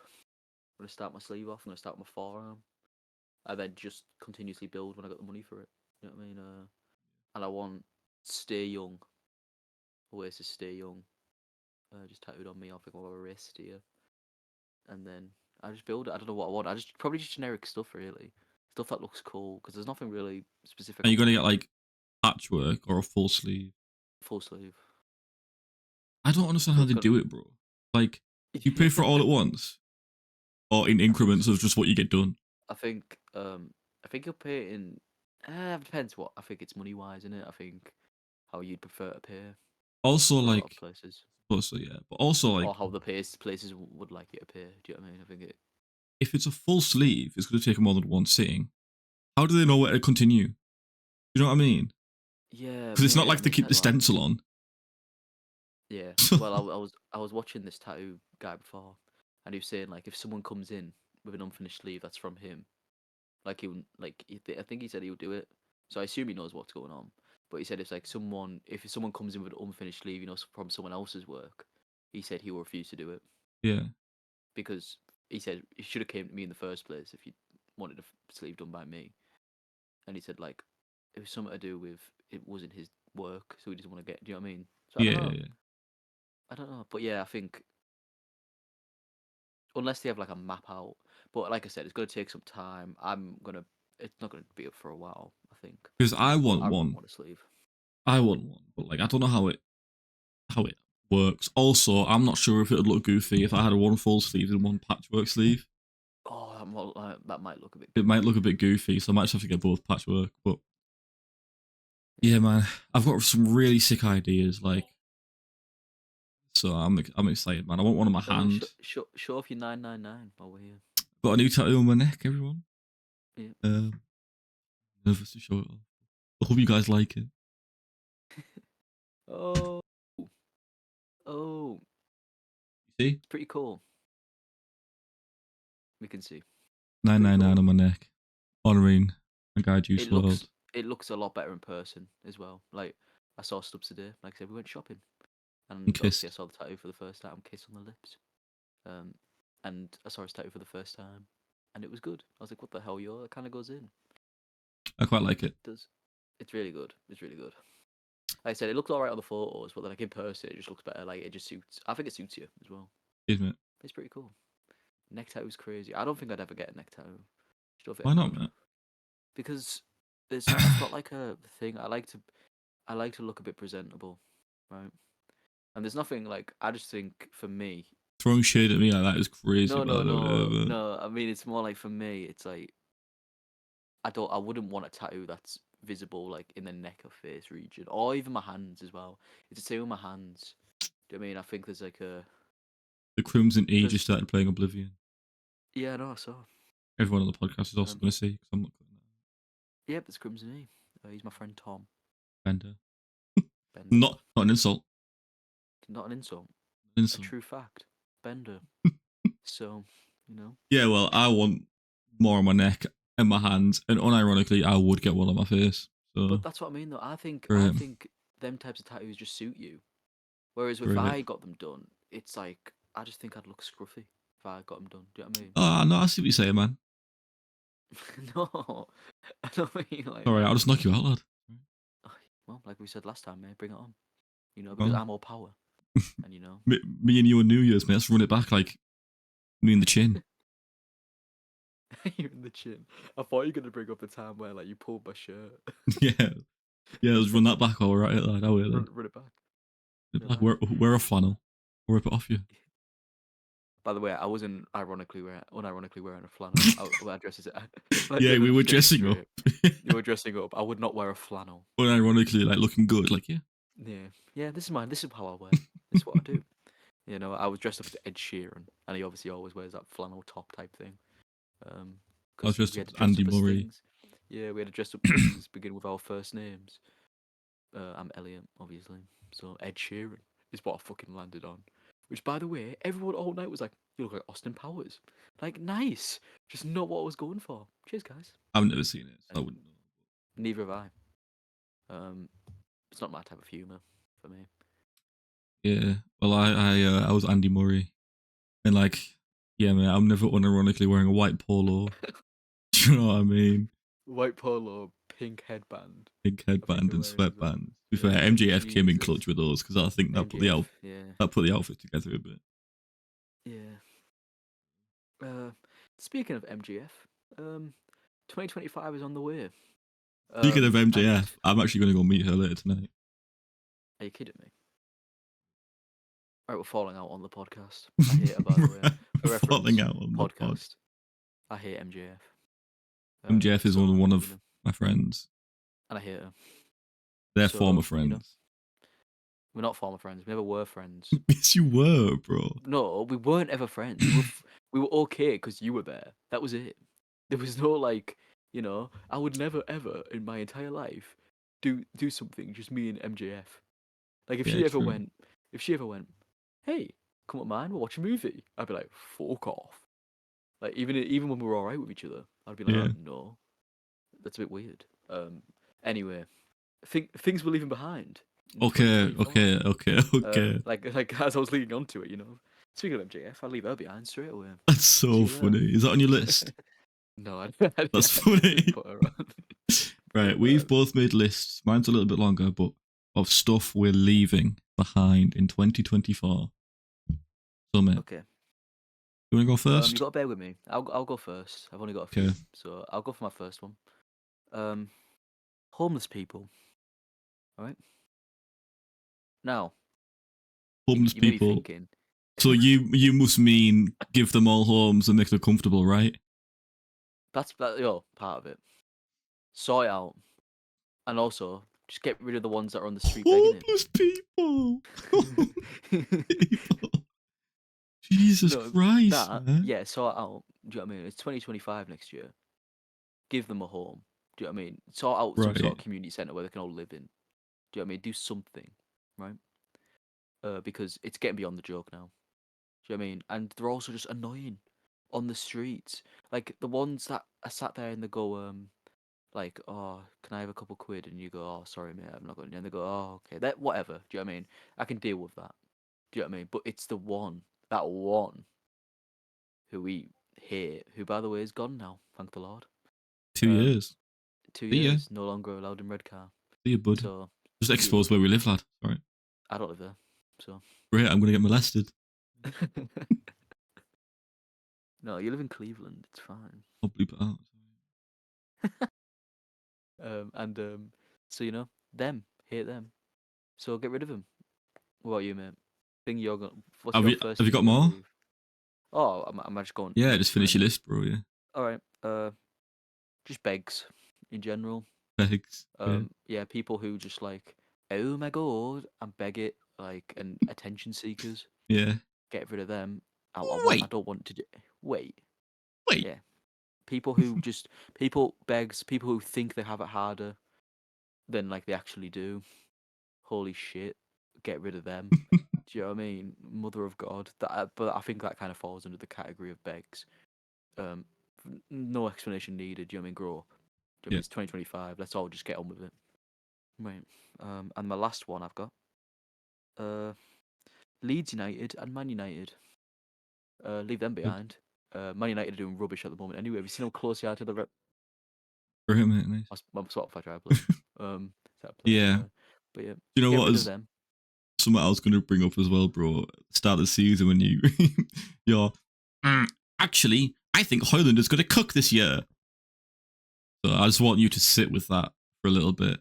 I'm gonna start my sleeve off. I'm gonna start my forearm. I then just continuously build when I got the money for it. You know what I mean? And I want stay young. Always to stay young. Just tattooed on me. I think I'll have a wrist here, and then I just build it. I don't know what I want. I just probably just generic stuff really, stuff that looks cool because there's nothing really specific Are I you gonna want. get like patchwork or a full sleeve? Full sleeve. I don't understand how Gonna, they gonna, do it, bro. Like, you pay for it yeah. all at once, or in I think increments so. of just what you get done. I think you'll pay it in. It depends what. I think it's money wise, isn't it? I think how you'd prefer to pay Also, for a lot of like, places, also yeah, but also or like, how the places would like you to pay. Do you know what I mean? I think it. if it's a full sleeve, it's gonna take more than one sitting. How do they know where to continue? You know what I mean? Yeah, Because it's not mate. like And they it's keep like the that. stencil on. Yeah. Well, I was watching this tattoo guy before, and he was saying like if someone comes in with an unfinished sleeve that's from him, like he would like I think he said he would do it. So I assume he knows what's going on. But he said if someone comes in with an unfinished sleeve, from someone else's work, he said he will refuse to do it Yeah, because he said he should have came to me in the first place if you wanted a sleeve done by me. And he said like it was something to do with it wasn't his work, so he doesn't want to get. Do you know what I mean? So I don't yeah, know. yeah. I don't know. But yeah, I think unless they have like a map out. But like I said, it's gonna take some time. It's not gonna be up for a while. I think. Because But I really want a sleeve. I want one, but like I don't know how it works. Also, I'm not sure if it would look goofy if I had a one full sleeve and one patchwork sleeve. Oh, that might look a bit It might goofy. look a bit goofy, so I might just have to get both patchwork. But Yeah. yeah, man, I've got some really sick ideas. Like, so I'm excited, man. I want one on my Oh, hand. show off your 999 while we're here. Got a new tattoo on my neck, everyone. Yeah. Nervous to show it off. I hope you guys like it. Oh, oh, You see, it's pretty cool. We can see. It's pretty 999 cool. on my neck, honoring my guy Juice It looks World. it looks a lot better in person as well. Like I saw Stubbs today. Like I said, we went shopping, And and obviously I kissed. saw the tattoo for the first time, kiss on the lips. Um, and I saw his tattoo for the first time, and it was good. I was like, "What the hell, yo?" It kind of goes in. I quite like it. It does. It's really good. It's really good. Like I said, it looked alright on the photos, but then like in person, it just looks better. Like it just suits. I think it suits you as well. Isn't it? It's pretty cool. Neck tattoo's crazy. I don't think I'd ever get a neck tattoo. Don't think Why I not, would. man? Because I've got like a thing. I like to look a bit presentable, right? And there's nothing like I just think for me. Throwing shade at me like that is crazy, No, by no, the way. no, But no. I mean, it's more like for me. It's like I wouldn't want a tattoo that's visible like in the neck or face region, or even my hands as well. It's the same with my hands. Do you know what I mean? I think there's like a the Crimson E just there's started playing Oblivion. yeah, no, I saw. Everyone on the podcast is also Um, going to see because I'm not cutting yep, there's Crimson E. He's my friend Tom that. Bender. Bender. Not an insult. Not an insult, An a insult. true fact. Bender. So, you know. Yeah, well, I want more on my neck and my hands, and unironically, I would get one on my face. But So that's what I mean, though. I great, think them types of tattoos just suit you. Whereas if great. I got them done, it's like I just think I'd look scruffy if I got them done. Do you know what I mean? Ah, no, I see what you're saying, man. No, I don't mean like All right, that. I'll just knock you out, lad. Ugh, well, like we said last time, mate, bring it on. You know, because Well, I'm all power, and you know, me and you on New Year's, mate. Let's run it back like me and the chin. you're in the chin. I thought you were gonna bring up the time where like you pulled my shirt. Yeah, yeah. Let's run that back while we're at it, lad. How will run, it? run it back. Like Right. wear a flannel. I'll rip it off you. By the way, I wasn't unironically wearing a flannel. I dress as like Yeah, we let's were get this dressing up. straight. You were dressing up. I would not wear a flannel. Unironically, like looking good. Like, yeah, Yeah, yeah. This is mine. This is how I wear. This is what I do. You know, I was dressed up as Ed Sheeran, and he obviously always wears that flannel top type thing. I was Because dressed we up had to as dress Andy up as Murray. things. Yeah, we had to dress up things begin with our first names. I'm Elliot, obviously. So Ed Sheeran is what I fucking landed on. Which, by the way, everyone all night was like, "You look like Austin Powers." Like, nice. Just not what I was going for. Cheers, guys. I've never seen it, so I And wouldn't know. neither have I. Um, it's not my type of humor for me. Yeah. Well, I was Andy Murray, and like, yeah, man, I'm never unironically wearing a white polo. Do you know what I mean? White polo, pink headband. Big I think headband you're and wearing as well. sweatband. To be fair, Yeah, MJF came in Jesus. clutch with those because I think MGF, yeah, that put the outfit together a bit. yeah. Speaking of MGF, 2025 is on the way. Speaking of And MJF, I'm actually going to go meet her later tonight. are you kidding me? Right, we're falling out on the podcast. I hate her, by the way. A reference Falling out on the pod. podcast. I hate MJF. MJF is So one you of know, my friends. and I hate her. They're former So you know, friends. we're not former friends. We never were friends. Yes, you were, bro. No, we weren't ever friends. We were okay because you were there. That was it. There was no like, you know, I would never ever in my entire life do something just me and MJF. Like Yeah, true. if she ever went, hey, come on, man, we'll watch a movie. I'd be like, fuck off. Like even when we were all right with each other, I'd be like, Yeah. oh, no, that's a bit weird. Anyway, things we're leaving behind in Okay, 2024. okay, okay, okay. Like as I was leading on to it, you know. Speaking of MJF, I'll leave her behind straight away. That's so See you later. funny. Is that on your list? No, That's I didn't funny. put her on. Right, But we've both made lists. Mine's a little bit longer, but of stuff we're leaving behind in 2024. So, mate, okay. you want to go You first? got to bear with me. I'll go first. I've only got a Okay. few, so I'll go for my first one. Homeless people. All right. Now, Homeless you may be people. thinking, So you must mean give them all homes and make them comfortable, right? yo, part of it. Sort it out, and also just get rid of the ones that are on the street begging Homeless people. Homeless it. people. Jesus No, Christ, that man. yeah, sort out. Do you know what I mean? It's 2025 next year. Give them a home. Do you know what I mean? Sort out some sort Right. of community center where they can all live in. Do you know what I mean? Do something, right? Because it's getting beyond the joke now. Do you know what I mean? And they're also just annoying on the streets. Like the ones that are sat there and they go, like, oh, can I have a couple quid? And you go, oh, sorry, mate, I'm not going. And they go, oh, okay, that whatever. Do you know what I mean? I can deal with that. Do you know what I mean? But it's that one who we hate, who by the way is gone now. Thank the Lord. 2 years. 2 See ya. years, no longer allowed in Redcar. See ya, bud. So Just see you, expose buddy. where we live, lad. Sorry. I don't live there, so Great, I'm gonna get molested. No, you live in Cleveland. It's fine. I'll bleep it out. And so them hate them. So get rid of them. What about you, mate? Think you're gonna? What's your first Have you team got you're gonna more? leave? Oh, am I just going Yeah, run just through finish your any? list, bro. Yeah. All right. Just begs in general. Thanks. Yeah. Yeah, people who just like, oh my god, and beg it like, and attention seekers. Yeah. Get rid of them. I Wait. don't want to. Wait. Wait. Yeah. People who just people begs people who think they have it harder than like they actually do. Holy shit. Get rid of them. Do you know what I mean? Mother of God. But I think that kind of falls under the category of begs. Um, no explanation needed. Do you know what I mean? Grow up. Do you know what I mean? Yeah. It's 2025. Let's all just get on with it. Right. And my last one I've got. Uh, Leeds United and Man United. Leave them Good. behind. Man United are doing rubbish at the moment. Anyway, have you seen how close they are to the Great, mate. Nice. my Spotify trial player? Is that player? Yeah. But yeah, Do you know get what rid of is them. something I was going to bring up as well, bro? At the start of the season when you're "Mm, actually, I think Hoyland is going to cook this year. So I just want you to sit with that for a little bit.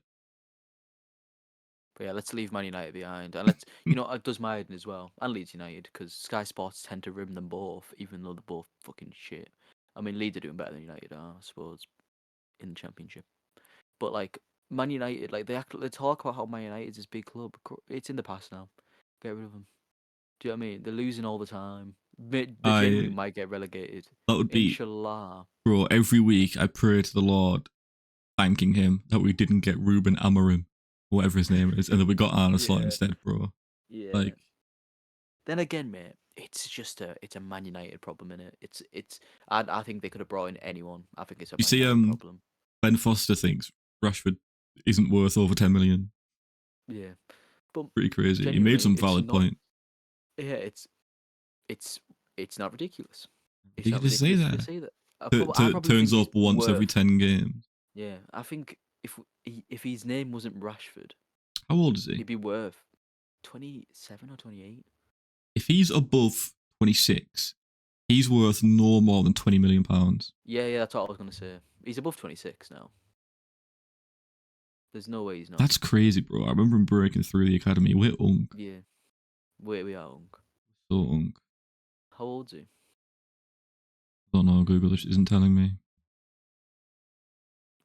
But yeah, let's leave Man United behind, and it does my head in as well, and Leeds United, because Sky Sports tend to rim them both, even though they're both fucking shit. I mean, Leeds are doing better than United are, I suppose, in the Championship. But like Man United, like they talk about how Man United is this big club. It's in the past now. Get rid of them. Do you know what I mean? They're losing all the time. They genuinely I might get relegated. That would be, Inshallah. bro. Every week I pray to the Lord, thanking Him that we didn't get Ruben Amorim, whatever his name is, and that we got Arne Slot Yeah, instead, bro. yeah. Like, Then again, mate, it's a Man United problem in it. I think they could have brought in anyone. I think it's a you Man see, United problem. Ben Foster thinks Rashford isn't worth over 10 million. Yeah, but Pretty crazy. He made genuinely, some it's valid not. point. Yeah, it's it's not ridiculous. It's You not could just say ridiculous for to that. say that. I probably Turns think he's up once every worth. 10 games. Yeah, I think if his name wasn't Rashford, How old is he? he'd be worth 27 or 28. If he's above 26, he's worth no more than £20 million. Yeah, that's what I was gonna say. He's above 26 now. There's no way he's not. That's crazy, bro. I remember him breaking through the academy. We're unk. Yeah, wait, we are Unk. So unk. How old's he? Don't know. Google isn't telling me.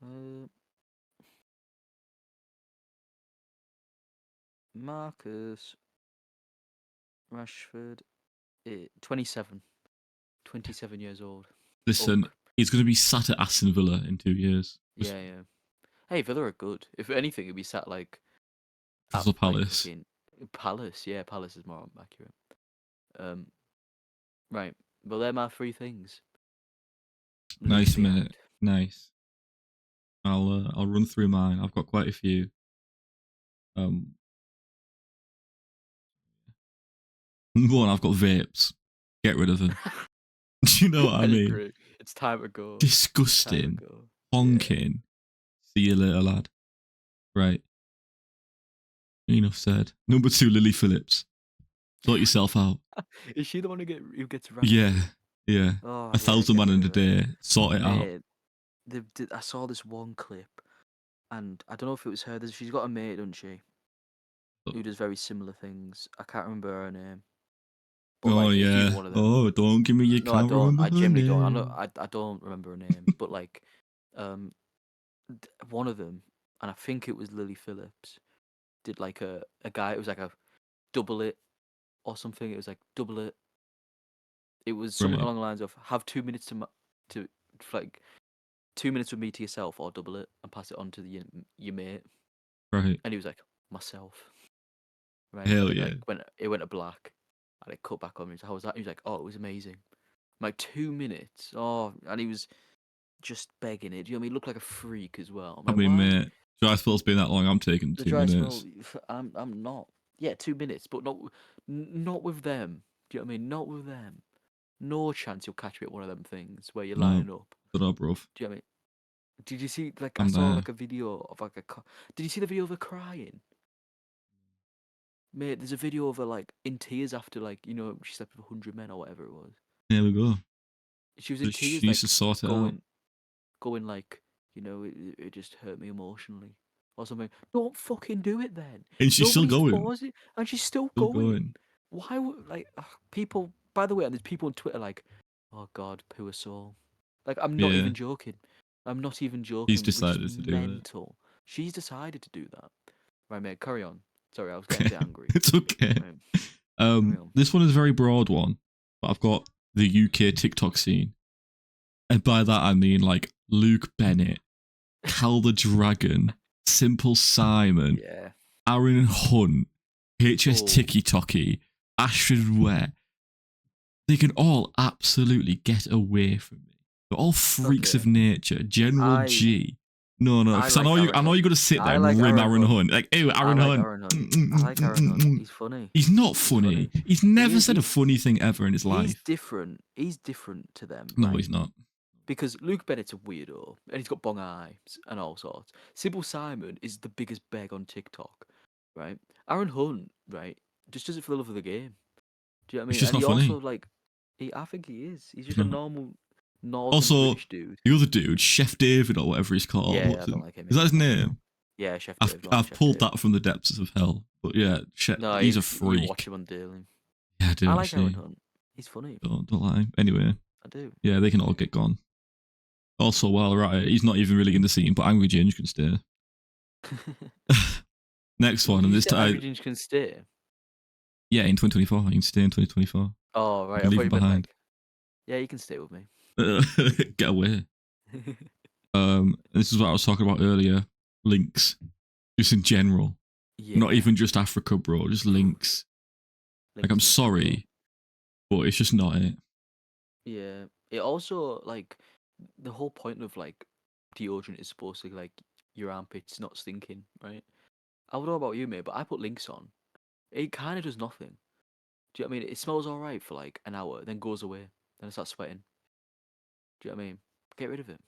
Uh, Marcus Rashford, 27. 27 years old. Listen, Unk. he's going to be sat at Aston Villa in 2 years. Just Yeah. Hey, Villa are good. If anything, it'd be sat like at Crystal like Palace. fucking Palace. Yeah, Palace is more accurate. Um, right. Well, they're my three things. Leave Nice, mate. behind. Nice. I'll run through mine. I've got quite a few. Um, One, I've got vapes. Get rid of them. Do you know what I I mean? agree. It's time to go. It's time to Disgusting. go. Yeah. Honking. See you later, lad. Right. Enough said. Number 2, Lily Phillips. Sort yourself out. Is she the one who gets Yeah. ranked? Yeah. Oh A yeah, thousand get man rid in a of her. day. Sort it out. Mate, I saw this one clip, and I don't know if it was her. She's got a mate, doesn't she, who does very similar things. I can't remember her name, but Oh, like it's either yeah. one of them. Oh, don't give me you No, I can't don't. remember I her generally don't. I know. name. I don't remember her name, but like, um, one of them, and I think it was Lily Phillips, did like a guy. It was like a double it or something. It was like double it. It was something Right. along the lines of have 2 minutes to like 2 minutes with me to yourself, or double it and pass it on to your mate. Right. And he was like, myself, right? And Hell then yeah. like when it went to black, and it cut back on me. He was like, how was that? He was like, oh, it was amazing. I'm like 2 minutes. Oh, and he was just begging it. Do you know what I mean? He looked like a freak as well. I'm I like, mean, why? mate, dry spell's been that long. I'm taking The two dry spell. minutes. I'm not. Yeah, 2 minutes, but not with them. Do you know what I mean? Not with them. No chance you'll catch me at one of them things where you're No. lining up. Shut up, bruv. Do you know what I mean? Did you see like I I'm saw there. like a video of like a. Did you see the video of her crying? Mate, there's a video of her like in tears after like she slept with 100 men or whatever it was. There we go. She was in She tears, needs to like sort it out. going like, it just hurt me emotionally or something. Don't fucking do it then. And she's still Nobody's going. pausing, and she's still Still going. going. Why would like people? By the way, and there's people on Twitter like, oh God, poor soul. Like I'm not Yeah. even joking. I'm not even He's joking, which is decided to do it. mental. She's decided to do that. Right, mate. Carry on. Sorry, I was getting a bit angry. It's okay. Right, carry on. This one is a very broad one, but I've got the UK TikTok scene. And by that I mean like Luke Bennett, Cal the Dragon, Simple Simon, Yeah. Aaron Hunt, HS Oh. Tiki Toki, Ashford Wet. They can all absolutely get away from me. They're all freaks Okay. of nature. General G. No, because I like know Aaron you're Hunt. gonna sit there I and like rim Aaron Aaron Hunt. Hunt. Like, ew, I Aaron like Hunt. Aaron Hunt. I like Aaron Hunt. He's funny. He's not He's funny. funny. He's never said a He's funny thing ever in his he's life. different. He's different to them, No, right? he's not. Because Luke Bennett's a weirdo and he's got bong eyes and all sorts. Simple Simon is the biggest beg on TikTok, right? Aaron Hunt, right, just does it for the love of the game. Do you know what I He's mean? just And not he funny. also like, I think he is. He's He's just a not. normal Northern Also, British dude. the other dude, Chef David or whatever he's called. Yeah, I don't like him Is that his either. No. name? Yeah, Chef Dave. Don't like I've Chef pulled Dave. that from the depths of hell. But yeah, No, he's a you watch freak. him on daily. Yeah, I do I like Aaron actually. Hunt. He's funny. Don't lie. Anyway, I do. yeah, they can all get gone. Also, while we're at it, he's not even really in the scene, but Angry Ginge can stay. Next one, Did and you this say Angry time, Ginger can stay? yeah, in 2024, he can stay in 2024. Oh, You right. can I leave thought him you meant behind. like, yeah, you can stay with me. Get away. This is what I was talking about earlier. Links, just in general, Yeah. not even just Africa, bro. Just links. Like, I'm Link's messed up, bro. sorry, but it's just not it. Yeah. It also, like, the whole point of, like, deodorant is supposed to, like, your armpits not stinking, right? I don't know about you, mate, but I put Lynx on. It kind of does nothing. Do you know what I mean? It smells alright for, like, an hour, then goes away. Then I start sweating. Do you know what I mean? Get rid of it.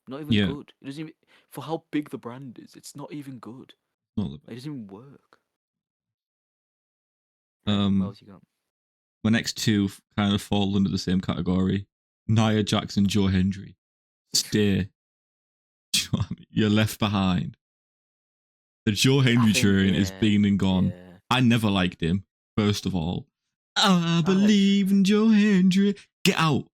Not even Yeah, good. It doesn't even, for how big the brand is, it's not even good. not the It best. doesn't even work. Right, what else you got? My next two kind of fall under the same category. Nia Jackson, Joe Hendry. Stay. Do you know what I mean? You're left behind. The Joe Hendry train is been and gone. Yeah. I never liked him, first of all. I like- believe in Joe Hendry. Get out.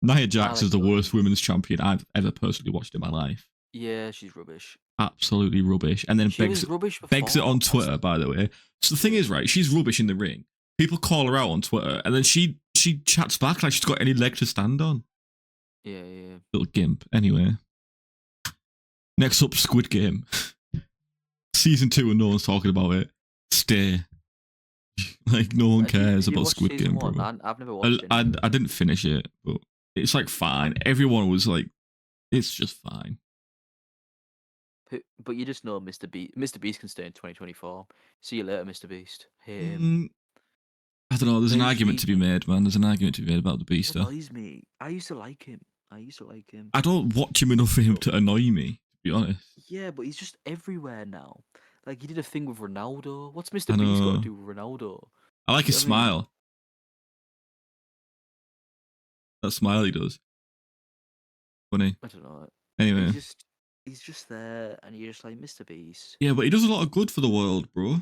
Nia Jax like is the Joe worst Hendry. women's champion I've ever personally watched in my life. Yeah, she's rubbish. Absolutely rubbish. And then She was rubbish begs it before. on Twitter, by the way. So the thing is, right, she's rubbish in the ring. People call her out on Twitter, and then she chats back like she's got any leg to stand on. Yeah. Little gimp. Anyway. Next up, Squid Game. Season 2 and no one's talking about it. Stay. Like, no one cares Did you about watch Squid season Game, one? bro. I've never watched it. I didn't finish it, but it's like fine. Everyone was like, it's just fine. But you just know Mr. Beast can stay in 2024. See you later, Mr. Beast. Hate him. I don't know. There's an argument to be made, man. There's an argument to be made about the It Beaster. annoys me. I used to like him. I don't watch him enough for him to annoy me, to be honest. Yeah, but he's just everywhere now. Like, he did a thing with Ronaldo. What's I Mr. Beast got know. to do with Ronaldo? I like his You know what I mean? smile. That smile he does. Funny. I don't know. Anyway. He's just there, and you're just like, Mr. Beast. Yeah, but he does a lot of good for the world, bro.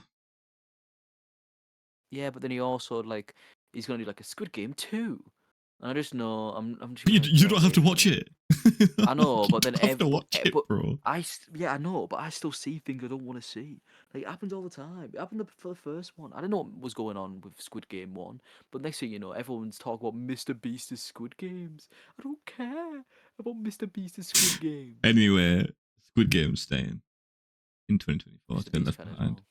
Yeah, but then he also, like, he's gonna do like a Squid Game 2. And I just know I'm just. You don't have to watch it. I know, but then you have to watch it, bro. I know, but I still see things I don't want to see. Like, it happens all the time. It happened for the first one. I don't know what was going on with Squid Game 1, but next thing you know, everyone's talking about Mr. Beast's Squid Games. I don't care about Mr. Beast's Squid Games. Anyway, Squid Game's staying in 2024. It's been left behind.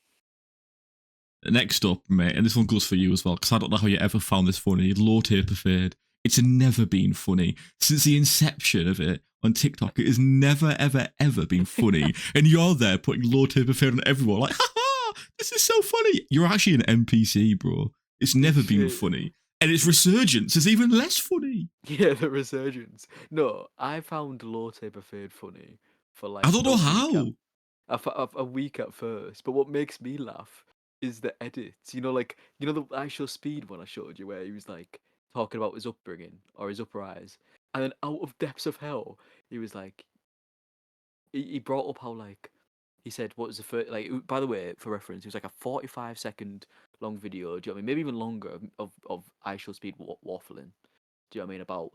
Next up, mate, and this one goes for you as well, because I don't know how you ever found this funny. Low Taper Fade. It's never been funny. Since the inception of it on TikTok, it has never, ever, ever been funny. And you're there putting Low Taper Fade on everyone, like, ha, this is so funny. You're actually an NPC, bro. It's never been funny. And its resurgence is even less funny. Yeah, the resurgence. No, I found Low Taper Fade funny for like I don't know how. A week at first, but what makes me laugh is the edits. You know, the actual speed one I showed you, where he was like talking about his upbringing or his uprise, and then out of depths of hell, he was like, he brought up how like he said what was the first like. By the way, for reference, it was like a 45-second long video. Do you know what I mean? Maybe even longer of I Show Speed waffling. Do you know what I mean about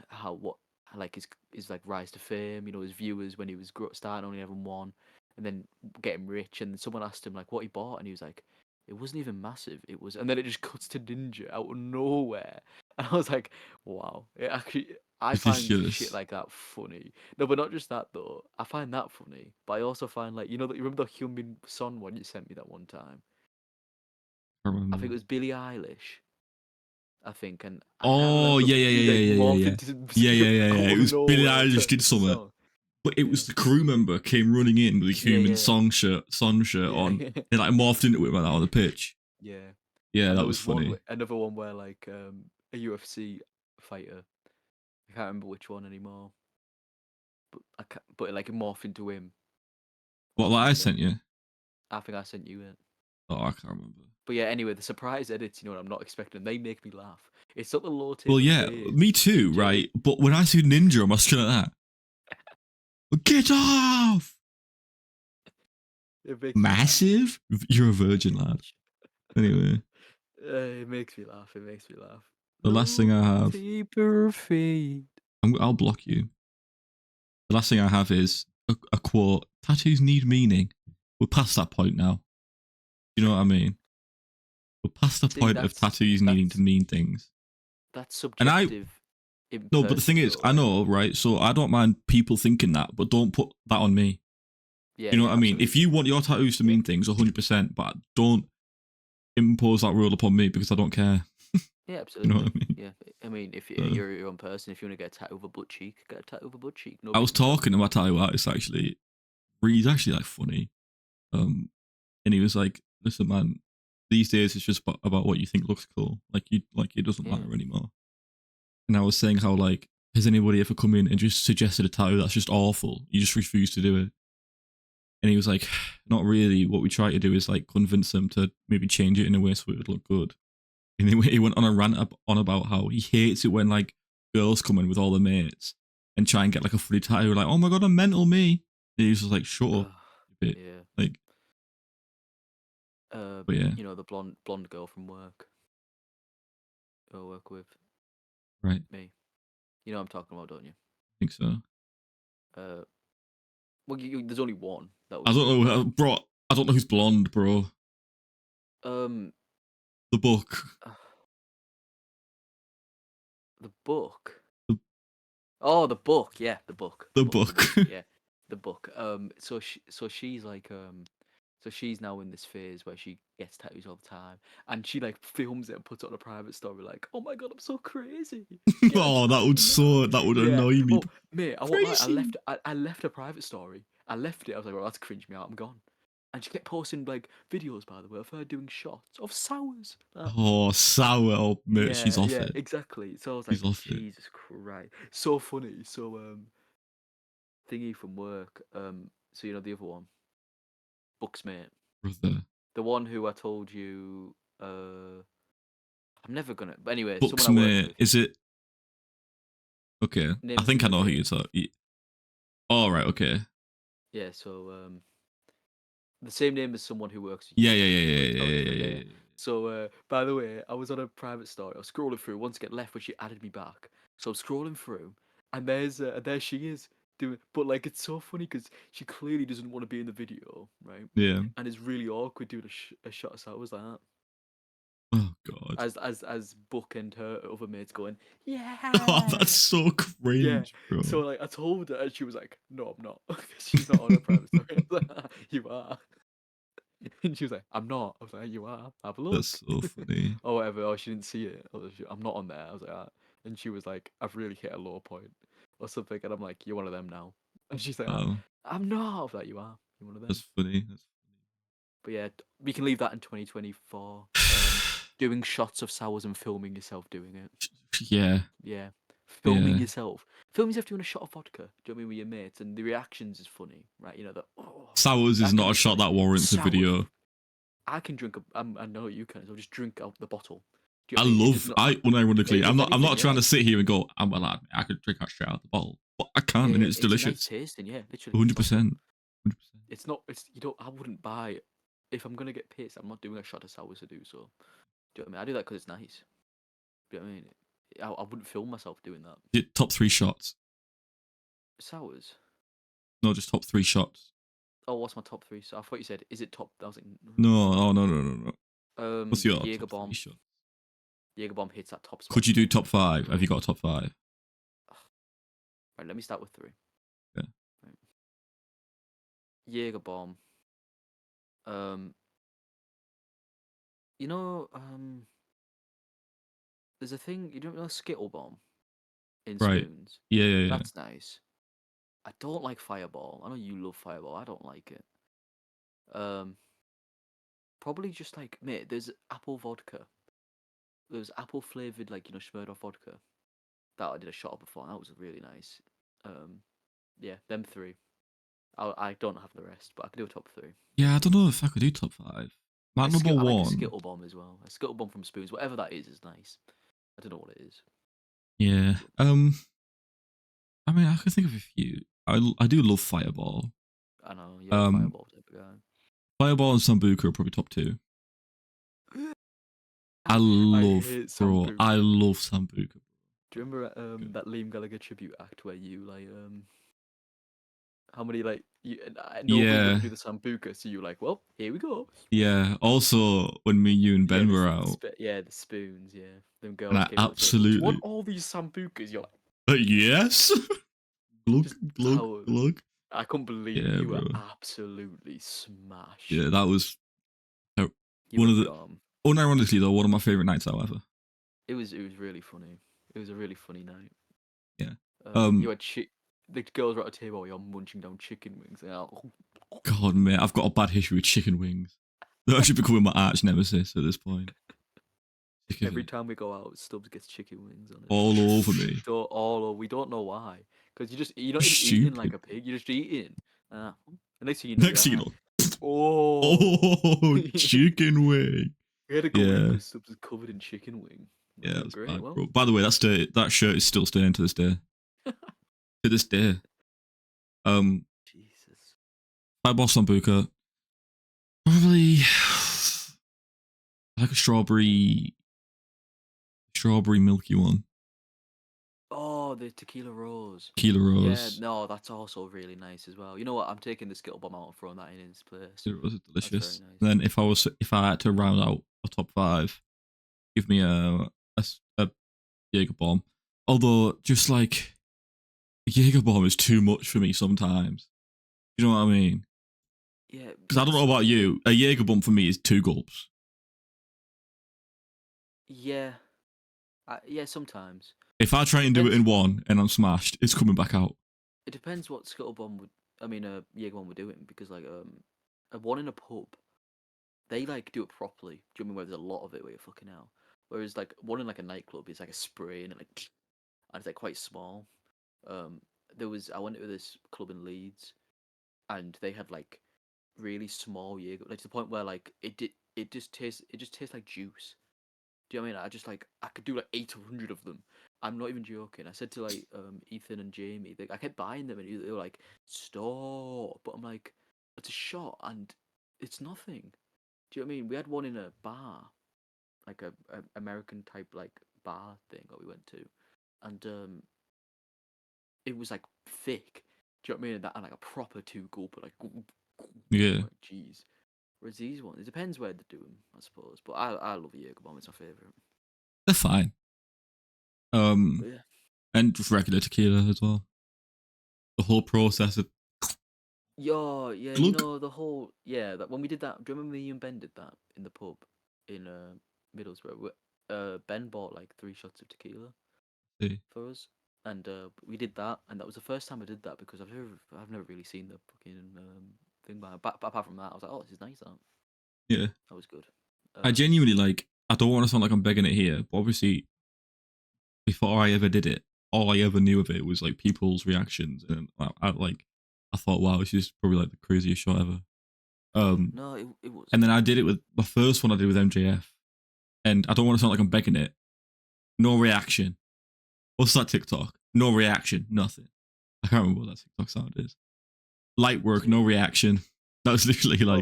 how what like his like rise to fame. His viewers when he was starting only having one, and then getting rich. And someone asked him like what he bought, and he was like, it wasn't even massive. It was, and then it just cuts to Ninja out of nowhere, and I was like, wow. It actually, I find shit Ridiculous. like that funny. No, but not just that though. I find that funny, but I also find like you remember the Hyunbin Son one you sent me that one time. I I think remember. it was Billie Eilish. I think, and I can't Oh remember, yeah, but yeah, she yeah, like yeah, yeah, morphed yeah, into yeah, yeah, yeah, out yeah. It of was Billie nowhere and Eilish turned did into the something, song. but it Yeah, was the crew member came running in with a yeah, human yeah, song shirt on. yeah, They like morphed into it like that on the pitch. yeah. Yeah, And that there was was one, funny. another one where like a UFC fighter. I can't remember which one anymore, but but like it morphed into him What on like I Ninja. sent you? I think I sent you it. Oh, I can't remember. But yeah, anyway, the surprise edits, what I'm not expecting, they make me laugh. It's not the low Well, taper yeah, phase. me too, Do you know what I right? mean? But when I see Ninja, I'm just like that. Get off! It makes me laugh. Massive? You're a virgin, lad. Anyway, It makes me laugh. It makes me laugh. the last thing Low I have, taper fade. I'll block you. The last thing I have is a quote: "Tattoos need meaning." We're past that point now. You know what I mean? We're past the See, point of tattoos needing to that's mean things. that's And I subjective in no, but the thing person is, though, I right? know, right? So I don't mind people thinking that, but don't put that on me. Yeah, You know what yeah, I mean? If absolutely. you want your tattoos to Yeah, mean things, 100%, but don't impose that rule upon me because I don't care. yeah, You know what absolutely. I mean? Yeah, I mean, if Uh, you're your own person, if you want to get a tattoo of a butt cheek, get a tattoo of a butt cheek. I Nobody was can tell you. talking to my tattoo artist actually. He's actually like funny. Um, and he was like, "Listen, man, these days it's just about what you think looks cool. Like it doesn't Yeah, matter anymore." And I was saying how like, has anybody ever come in and just suggested a tattoo that's just awful? You just refuse to do it. And he was like, "Not really. What we try to do is like convince them to maybe change it in a way so it would look good." And he went on a rant on about how he hates it when like girls come in with all their mates and try and get like a funny tattoo, like, "Oh my god, I'm mental, me." And he's just like, "Shut up, Ugh, a bit." yeah. Like, but yeah, The blonde girl from work who I work with right. I me. You know what I'm talking about, don't you? think so. Uh, well, there's only one that I was don't know, blonde. bro. I don't know who's blonde, bro. Um, The book, the book. the, Oh, the book. Yeah, the the book. book. Yeah, the book. So she's like, so she's now in this phase where she gets tattoos all the time, and she like films it and puts it on a private story, like, "Oh my god, I'm so crazy. Get a Oh, tattoo now." that would Yeah. annoy me. Oh, mate, I won't lie. Crazy. I left a private story. I left it. I was like, "Well, that's cringe me out. I'm gone." And she kept posting like videos, by the way, of her doing shots of sours. Oh, sour. Oh, mate, she's Yeah, off yeah, it. exactly. So I was She's like, off it, Jesus Christ, so funny. So thingy from work. So the other one, Booksmate, brother. the one who I told you. I'm never gonna. But anyway, someone Books, I work mate. with. Is it okay? I Name think I begins know with who A. you're talking. All right. Okay. Yeah. So the same name as someone who works with Yeah, you, yeah, yeah, who I yeah, was yeah, telling you yeah, about. Yeah, yeah, yeah. yeah. So by the way, I was on a private story. I was scrolling through. Once I get left, when she added me back. So I'm scrolling through, and there she is doing. But like, it's so funny because she clearly doesn't want to be in the video, right? Yeah. And it's really awkward doing a shot. So I was like that. Oh God. As Book and her other mates going, Oh, that's yeah, so yeah. cringe, So bro. like I told her, and she was like, no, I'm not. 'Cause she's not on a private story. I was like, you are. And she was like, I'm not. I was like, you are. Have a That's look. so funny. Or whatever. Or she didn't see it. I'm not on there. I was like, ah. And she was like, I've really hit a low point or something. And I'm like, you're one of them now. And she's like, Oh, I'm not. I was like, you are. You're one of them. that's funny. That's But yeah, we can leave that in 2024. Doing shots of sours and filming yourself doing it. yeah, Yeah. Filming yeah. yourself. Filming yourself doing a shot of vodka. Do you know what I mean with your mates? And the reactions is funny, right? That, oh, Sours is that can not a be shot funny. that warrants a Sours. video. I can drink I know you can. So I'll just drink out the bottle. Do you know what I mean? It's just not. I Mate, unironically, if I'm anything, not trying yeah, to sit here and go, I'm a lad, I could drink that straight out the bottle. But I yeah, can't, and yeah. it's It's a nice delicious. tasting, yeah. Literally, it's not good. 100%. 100%. It's not. It's you don't. I wouldn't buy. If I'm gonna get pissed, I'm not doing a shot of sour to do so. Do you know what I mean? I do that because it's nice. Do you know what I mean? I wouldn't film myself doing that. Top 3 shots. Sours. No, just top 3 shots. Oh, what's my top three? So I thought you said, is it top? I was like, No, oh, no. What's your Jaeger top 3 bomb. shots? Jaeger bomb hits that top spot Could you for do me. top 5? Have you got a top 5? Right, let me start with three. Yeah. Right. Jaeger bomb. Um, you know, there's a thing you don't know Skittle bomb in Right. spoons. Yeah. That's nice. I don't like Fireball. I know you love Fireball. I don't like it. Probably just like mate. There's apple vodka. There's apple flavored like Smirnoff vodka that I did a shot of before. And that was really nice. Yeah, them three. I don't have the rest, but I could do a top three. Yeah, I don't know if I could do top 5. My number I like a 1. Skittle bomb as well. A Skittle bomb from Spoons, whatever that is nice. I don't know what it is. Yeah. I mean, I can think of a few. I do love Fireball. I know you're a Fireball type of guy. Fireball and Sambuca are probably top 2. I hate Sambuca. I love Sambuca. Do you remember that Liam Gallagher tribute act where you like how many like nobody Yeah, would do the Sambuca, so you like, well, here we go. yeah. Also, when me, you, and Ben were out, The spoons, yeah. Them and girls I came up to table. Do you want absolutely all these Sambucas? You're like, yes. glug, just glug, glug. I couldn't believe Yeah, you bro. were absolutely smashed. Yeah, that was You one were of the. gone. Unironically, though, one of my favorite nights out ever. It was really funny. It was a really funny night. Yeah. You had the girls were at a table where you're munching down chicken wings. And God, mate, I've got a bad history with chicken wings. They're actually becoming my arch nemesis at this point. Every time we go out, Stubbs gets chicken wings on it. All over me. We don't know why. Because you're not even Stupid. eating like a pig. You're just eating. The next thing you know, oh, chicken wing. We had to go in because Stubbs is covered in chicken wing. Yeah, Like, that's great. bad, Well, bro. By the way, that shirt is still staying to this day. To this day. Jesus. Fireball Sambuca. Probably like a strawberry milky one. Oh, the tequila rose. Tequila Yeah, rose. no, that's also really nice as well. You know what? I'm taking the Skittle bomb out and throwing that in its place. Tequila rose is delicious. That's very nice. And then if I had to round out a top 5, give me a Jaeger bomb. Although just like a Jaeger bomb is too much for me sometimes. You know what I mean? Yeah. Because I don't know about you, a Jaeger bomb for me is 2 gulps. Yeah. Yeah, sometimes. If I try and do it in one and I'm smashed, it's coming back out. It depends what Jaeger bomb we're doing, because like a one in a pub, they like do it properly. Do you know what I mean, where there's a lot of it where you're fucking out? Whereas like one in like a nightclub is like a spray and it's like quite small. I went to this club in Leeds, and they had like really small Jaeger, like to the point where like it just tastes like juice. Do you know what I mean? I could do like 800 of them. I'm not even joking. I said to like Ethan and Jamie, I kept buying them, and they were like, "Stop!" But I'm like, it's a shot, and it's nothing. Do you know what I mean? We had one in a bar, like a American type like bar thing that we went to, and it was like thick. Do you know what I mean? And like a proper 2 gulp, like Yeah. like, jeez. Whereas these ones, it depends where they're doing, I suppose. But I love a Jaeger bomb. It's my favorite. They're fine. But yeah. And just regular tequila as well. The whole process of Yeah, glug. the whole that when we did that. Do you remember me and Ben did that in the pub in Middlesbrough? Ben bought like 3 shots of tequila for us, and we did that, and that was the first time I did that because I've never really seen the fucking thing by. But apart from that, I was like, oh, this is nice. Yeah. That was good. I genuinely like. I don't want to sound like I'm begging it here, but obviously, before I ever did it, all I ever knew of it was like people's reactions, and I thought, wow, this is probably like the craziest shot ever. No, it was. And then I did it with my first one. I did with MJF, and I don't want to sound like I'm begging it. No reaction. What's that TikTok? No reaction. Nothing. I can't remember what that TikTok sound is. Light work. No See, reaction. That was literally well,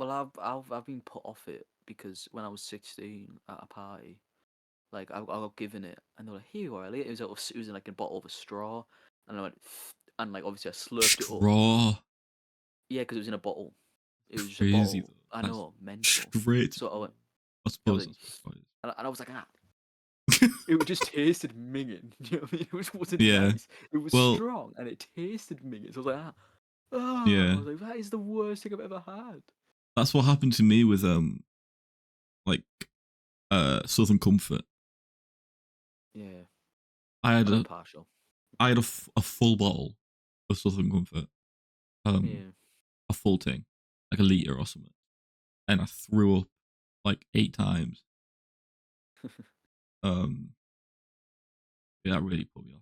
like, I've been put off it because when I was 16 at a party, like I got given it, and they were like, "Here you are, Elliot." It was in like a bottle of a straw, and I went, and like obviously I slurped it up. straw. Yeah, because it was in a bottle. It was just a Crazy bottle. though. I That's know, mental. straight. So I went, I I was suppose like, that's what it and I was like, ah, is. it just tasted minging. You know what I mean? It wasn't Yeah. nice. It was Well, strong and it tasted minging. So I was like, I yeah. was like, that is the worst thing I've ever had. That's what happened to me with like Southern Comfort. Yeah, I had I'm a impartial. a full bottle of Southern Comfort. Yeah. A full thing, like a liter or something, and I threw up like 8 times. Um, yeah, that really put me off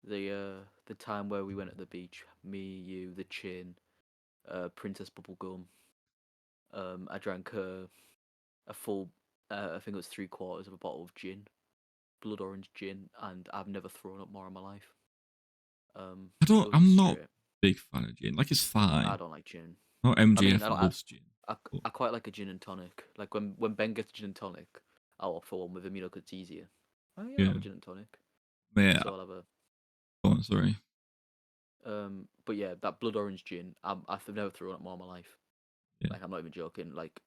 it. The time where we went at the beach, me, you, the Chin, Princess Bubblegum. I drank a full, I think it was 3/4 of a bottle of gin, blood orange gin, and I've never thrown up more in my life. I It don't. was I'm just not straight. big fan of gin. Like it's I fine. don't like gin. Not I mean, MGF loves gin. But I quite like a gin and tonic. Like when Ben gets gin and tonic, I'll opt for one with him, 'cause it's easier. Oh yeah, I'll yeah, have a gin and tonic. yeah. So I'll have a Go on, sorry. But yeah, that blood orange gin, I've never thrown up more in my life. Yeah, Like I'm not even joking. Like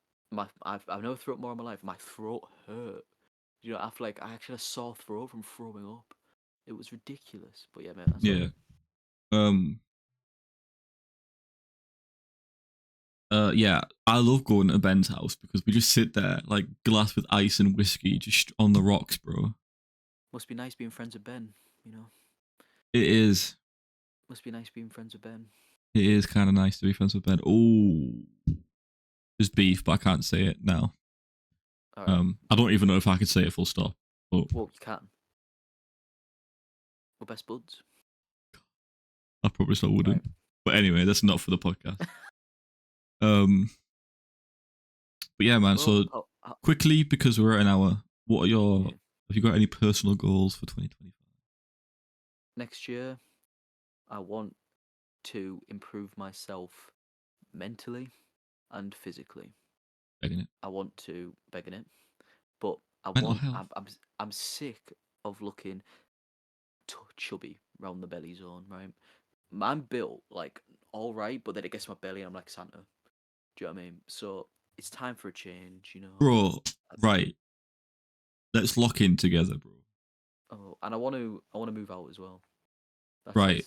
I've never thrown up more in my life. My throat hurt. You know, after like I actually had a sore throat from throwing up. It was ridiculous. But yeah, man, that's yeah. alright. Um. Yeah. I love going to Ben's house because we just sit there, like glass with ice and whiskey, just on the rocks, bro. Must be nice being friends with Ben. You know, It is. must be nice being friends with Ben. It is kind of nice to be friends with Ben. Oh, there's beef, but I can't say it now. All right. I don't even know if I could say it full stop. But Well, you can. We're best buds. I promise I Right. wouldn't. But anyway, that's not for the podcast. Um, but yeah, man. Well, So quickly, because we're at an hour, what are your? yeah. Have you got any personal goals for 2025? Next year, I want to improve myself mentally and physically. Begging it. I want to begging it, but Mental health. I'm sick of looking chubby round the belly zone. Right, I'm built like all right, but then it gets to my belly and I'm like Santa. Do you know what I mean? So it's time for a change. You know. Bro, right. Let's lock in together, bro. Oh, and I want to move out as well. Right.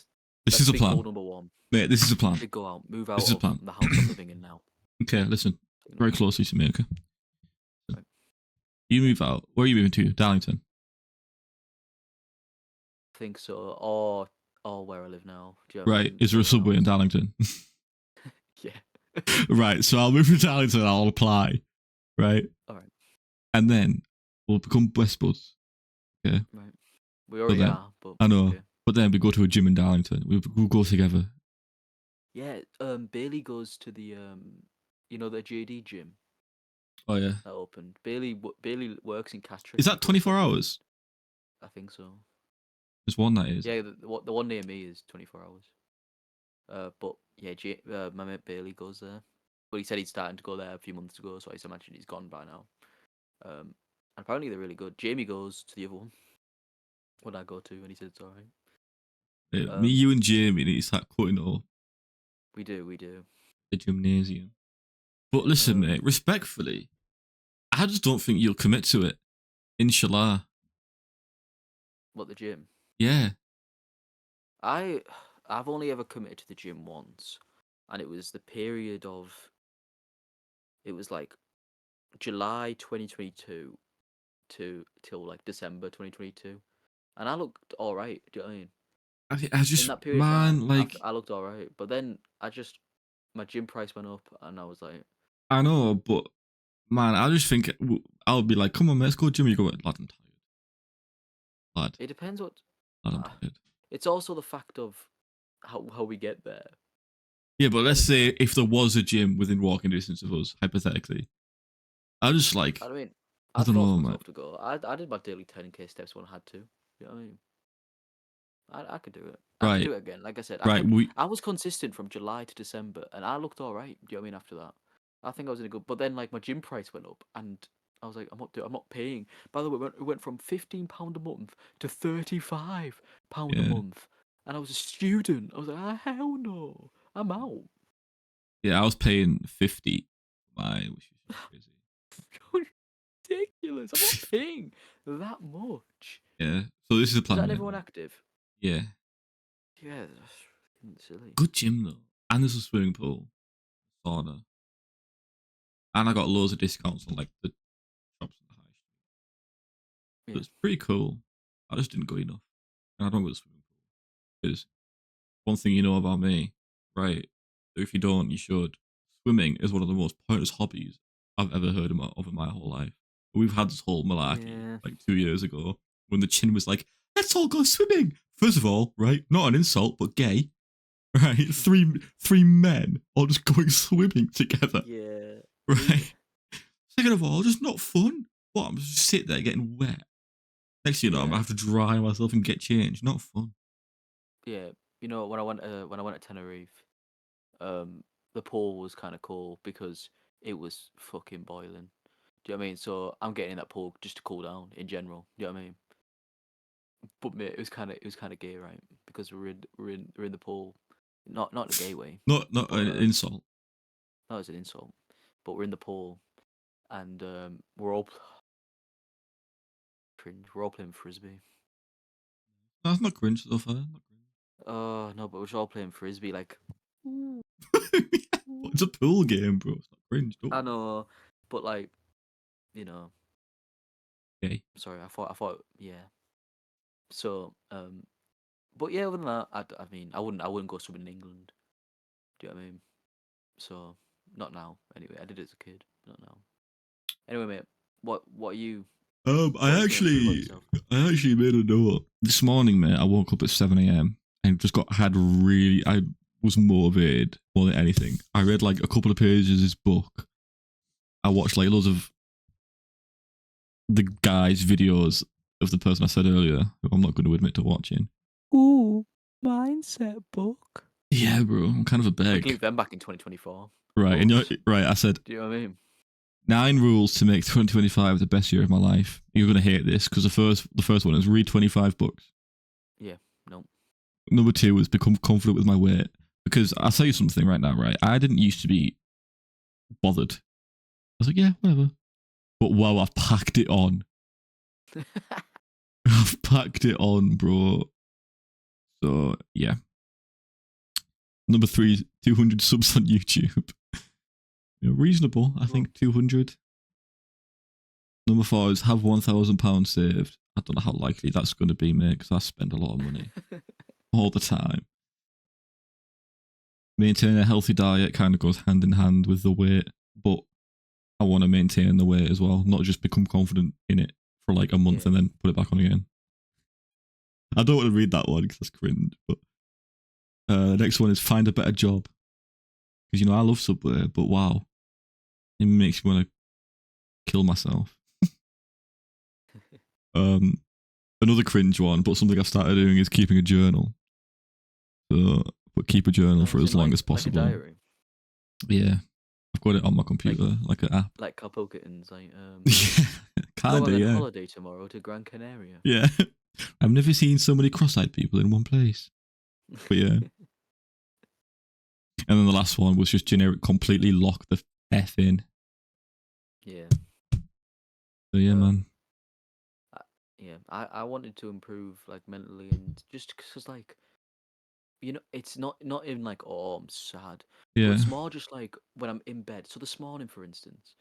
This That's is a big goal plan. number one. Mate, this is a plan. Big go out. Move This out is a of plan. the house I'm living in now. Okay, listen. Big Very number one. closely to me, okay? Right. You move out. Where are you moving to? Darlington. I think so. Or where I live now. Do you know what I Right. mean? Is there a Somewhere subway in else. Darlington? Yeah. Right. So I'll move to Darlington and I'll apply. Right. All right. And then we'll become best buds. Okay. Right. We But already then, are, but I know. okay. But then we go to a gym in Darlington. We'll go together. Yeah. Bailey goes to the the JD gym Oh, yeah. that opened. Bailey works in Castro. Is She that goes 24 there. hours? I think so. There's one that is. Yeah. The one near me is 24 hours. But yeah, my mate Bailey goes there. But he said he'd started to go there a few months ago, so I imagine he's gone by now. And apparently they're really good. Jamie goes to the other one when I go to, and he said it's alright. Yeah, me, you, and Jamie need to start cutting up We do. the gymnasium. But listen, mate, respectfully, I just don't think you'll commit to it. Inshallah. What, the gym? Yeah. I've only ever committed to the gym once, and it was the period of, it was like July 2022 till like December 2022, and I looked all right. Do you know what I mean? I In just, that period of man, time, like, I looked all right, but then my gym price went up, and I was like, I know, but man, I just think I'll be like, come on, let's go gym. You go, lad, I'm tired. Lad, it depends what. I'm Uh, tired. it's also the fact of how we get there. Yeah, but let's Then say if there was a gym within walking distance of us, hypothetically, I just like, I mean, I I'd don't force know, man. myself to go. I did my daily 10K steps when I had to. You know what I mean? I could do it. I could Right, do it again. Like I said, right. I was consistent from July to December, and I looked all right. Do you know what I mean? After that, I think I was in a good. But then, like, my gym price went up, and I was like, I'm not paying. By the way, it went from £15 a month to £35 a Yeah, month, and I was a student. I was like, ah, hell no, I'm out. yeah. I was paying 50, which is just crazy. Ridiculous. I'm not paying that much. Yeah. So this is the Is plan, that mate. everyone Right? active? Yeah. Yeah, that's fucking silly. Good gym though, and there's a swimming pool, sauna, and I got loads of discounts on like the shops in the high street. So Yeah, it's pretty cool. I just didn't go enough, and I don't go to the swimming pool because one thing you know about me, right? If you don't, you should. Swimming is one of the most pointless hobbies I've ever heard of in my whole life. We've had this whole malarkey yeah, like 2 years ago when the chin was like, "Let's all go swimming." First of all, right, not an insult, but gay, right? Three men all just going swimming together, yeah. right? Second of all, just not fun. What? I'm just sit there getting wet. Next, thing you know, I'm gonna Yeah, have to dry myself and get changed. Not fun. yeah. You know, when I went to Tenerife, um, the pool was kind of cool because it was fucking boiling. Do you know what I mean? So I'm getting in that pool just to cool down in general. Do you know what I mean? But mate, it was kind of gay, right? Because we're in the pool, not in a gay way, Not but an insult. not as an insult, but we're in the pool and we're all cringe. We're all playing frisbee. That's not cringe so far. Not Oh no, but we're just all playing frisbee. Like, cringe. It's a pool game, bro. It's not cringe. Don't I worry. know, but like, you know, Okay. sorry, I thought, yeah. So, but yeah, other than that, I mean, I wouldn't go swimming in England. Do you know what I mean? So, not now. Anyway, I did it as a kid, not now. Anyway, mate, what are you? What are I you gonna improve on actually, yourself? I actually made a note this morning, mate. I woke up at 7 a.m. and just had really. I was motivated more than anything. I read like a couple of pages of this book. I watched like loads of the guy's videos of the person I said earlier, who I'm not going to admit to watching. Ooh, mindset book. Yeah, bro. I'm kind of a We can beg. leave them back in 2024. Right, and you're Books. right. I said Do you know what I mean? 9 rules to make 2025 the best year of my life. You're gonna hate this because the first one is read 25 books. Yeah. No. Number 2 is become confident with my weight. Because I'll tell you something right now, right? I didn't used to be bothered. I was like, yeah, whatever. But wow, I've packed it on. I've packed it on, bro. So yeah. Number 3 is 200 subs on YouTube. Reasonable, I Well, think 200. Number 4 is have £1,000 saved. I don't know how likely that's going to be, mate, because I spend a lot of money all the time. Maintaining a healthy diet kind of goes hand in hand with the weight, but I want to maintain the weight as well, not just become confident in it for like a month yeah. and then put it back on again. I don't want to read that one because that's cringe. But the next one is find a better job because I love Subway, but wow, it makes me want to kill myself. Um, Another cringe one, but something I've started doing is keeping a journal. So, but keep a journal Oh, for as as in long as like a possible. diary, Yeah, I've got it on my like computer, like an app. like Carl Pilkington's, like Yeah, going kinda, on yeah. holiday tomorrow to Gran Canaria. Yeah. I've never seen so many cross-eyed people in one place. But yeah. And then the last one was just generic, completely lock the F in. Yeah. So yeah, man. Um. I, yeah. I wanted to improve like mentally and just because like it's not even like, oh, I'm sad, but Yeah. it's more just like when I'm in bed. So this morning, for instance,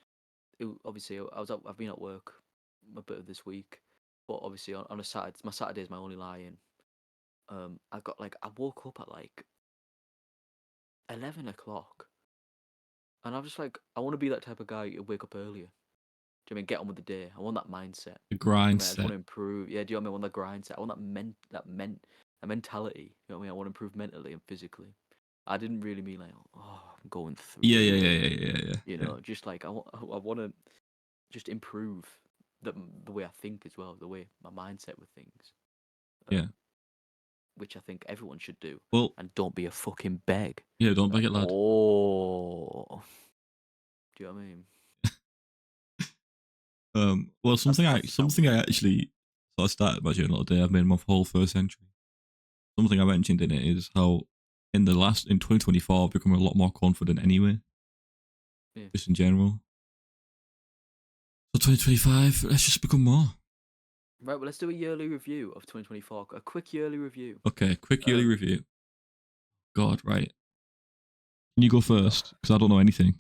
obviously I've been at work a bit of this week, but obviously on a Saturday, my Saturday is my only lie-in. I woke up at like 11 o'clock, and I'm just like, I want to be that type of guy who wake up earlier. Do you know what I mean get on with the day? I want that mindset. The Do you grind know what I mean I just want set. to improve? Yeah, do you know what I mean? I want that grind set. I want that mentality. You know what I mean? I want to improve mentally and physically. I didn't really mean like, oh, I'm going Yeah, through yeah, it. yeah, yeah, yeah, yeah. You Yeah. know, just like I want to. just improve the way I think as well, the way my mindset with things. Yeah. Which I think everyone should do. Well, And don't be a fucking beg. yeah, don't beg it, lad. Oh, do you know what I mean? Well, something I weird. actually so I started my journal today. I've made my whole first entry. Something I mentioned in it is how in 2024 I've become a lot more confident anyway. Yeah. Just in general. So 2025, let's just become more. Right, well, let's do a yearly review of 2024. A quick yearly review. Okay, quick yearly review. God, right. Can you go first? Because I don't know anything.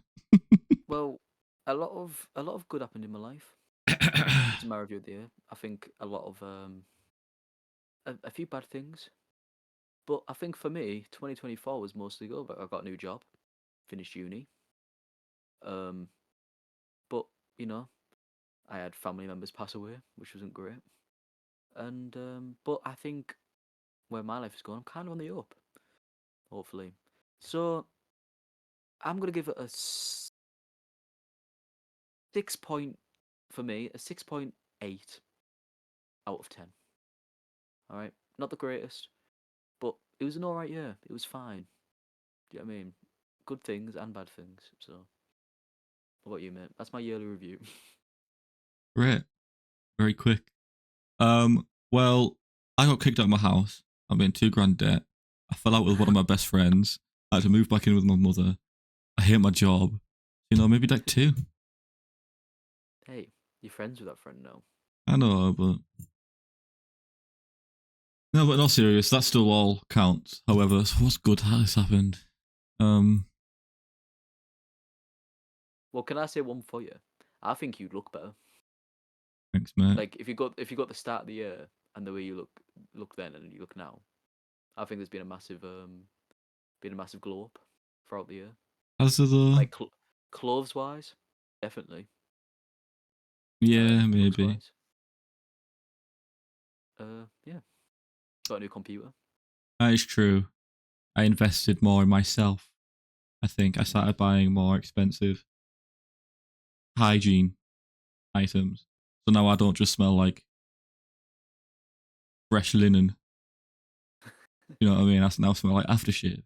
Well, a lot of good happened in my life. It's my review of the year. I think a lot of a few bad things, but I think for me, 2024 was mostly good. But I got a new job, finished uni. Um, but you know, I had family members pass away, which wasn't great. And but I think where my life is going, I'm kind of on the up, hopefully. So I'm gonna give it a 6 point for me, a 6.8 out of 10. All right, not the greatest, but it was an alright year. It was fine. Do you know what I mean? Good things and bad things. So, what about you, mate? That's my yearly review. Great. Very quick. Well, I got kicked out of my house. I'm in £2,000 debt. I fell out with one of my best friends. I had to move back in with my mother. I hate my job. You know, maybe like 2. Hey, you're friends with that friend now. I know, but no, but not serious. That still all counts. However, so what's good has happened? Well, can I say one for you? I think you'd look better. Thanks, mate. Like if you got the start of the year and the way you look then and you look now, I think there's been a massive glow up throughout the year. As the Like clothes wise, definitely. yeah, Looks maybe. wise. Yeah. Got a new computer. That is true. I invested more in myself. I think I started buying more expensive hygiene items. So now I don't just smell like fresh linen. You know what I mean? I now smell like aftershave.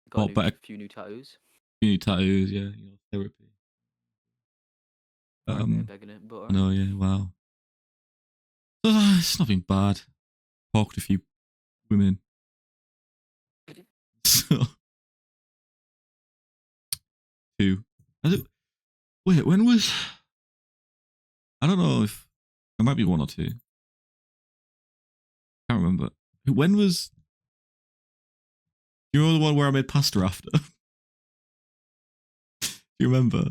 Got But a a few new tattoos. few tattoos, yeah, you know, therapy. Alright, mate, begging it, but I alright. know, yeah, wow. So, it's not been bad. Talked a few women. So, 2. Wait, when was? I don't know if it might be 1 or 2. Can't remember. When was? You know the one where I made pasta after? Do you remember?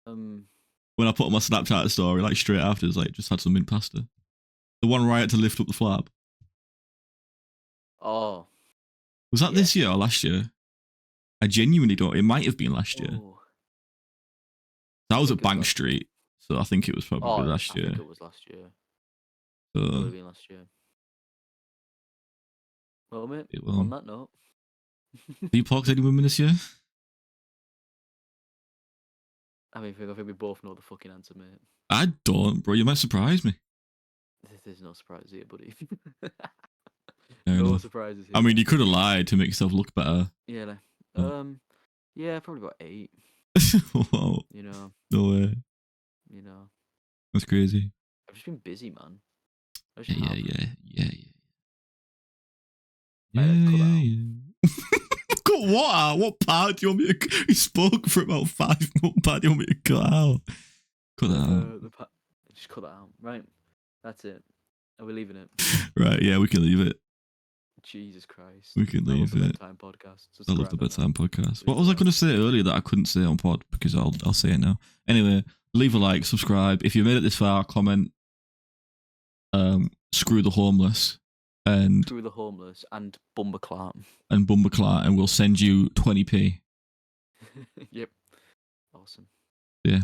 When I put on my Snapchat story, like straight after, it's like just had some mint pasta. The one where I had to lift up the flap. Oh. Was that Yeah. this year or last year? I genuinely don't. It might have been last year. Oh. That was at Bank Street, so I think it was probably last year. I think it was last year. So, It would have been last year. Well, mate, on that note. Have you plucked any women this year? I think we both know the fucking answer, mate. I don't, bro. You might surprise me. There's no surprises here, buddy. No surprises here. I mean, you could have lied to make yourself look better. Yeah, yeah, probably about 8. Wow. You know. No way. You know. That's crazy. I've just been busy, man. Yeah. Cut what out? What part do you want me to? He spoke for about 5 minutes. What part do you want me to cut out? Cut that out. Just cut that out. Right. That's it. Are we leaving it? Right. Yeah, we can leave it. Jesus Christ. We can leave it. Bedtime podcast. I love the Bedtime podcast. What was I going to say earlier that I couldn't say on pod? Because I'll say it now. Anyway, leave a like, subscribe. If you made it this far, comment. Screw the homeless. And Screw the homeless and Bumberclat. And we'll send you 20p. Yep. Awesome. Yeah.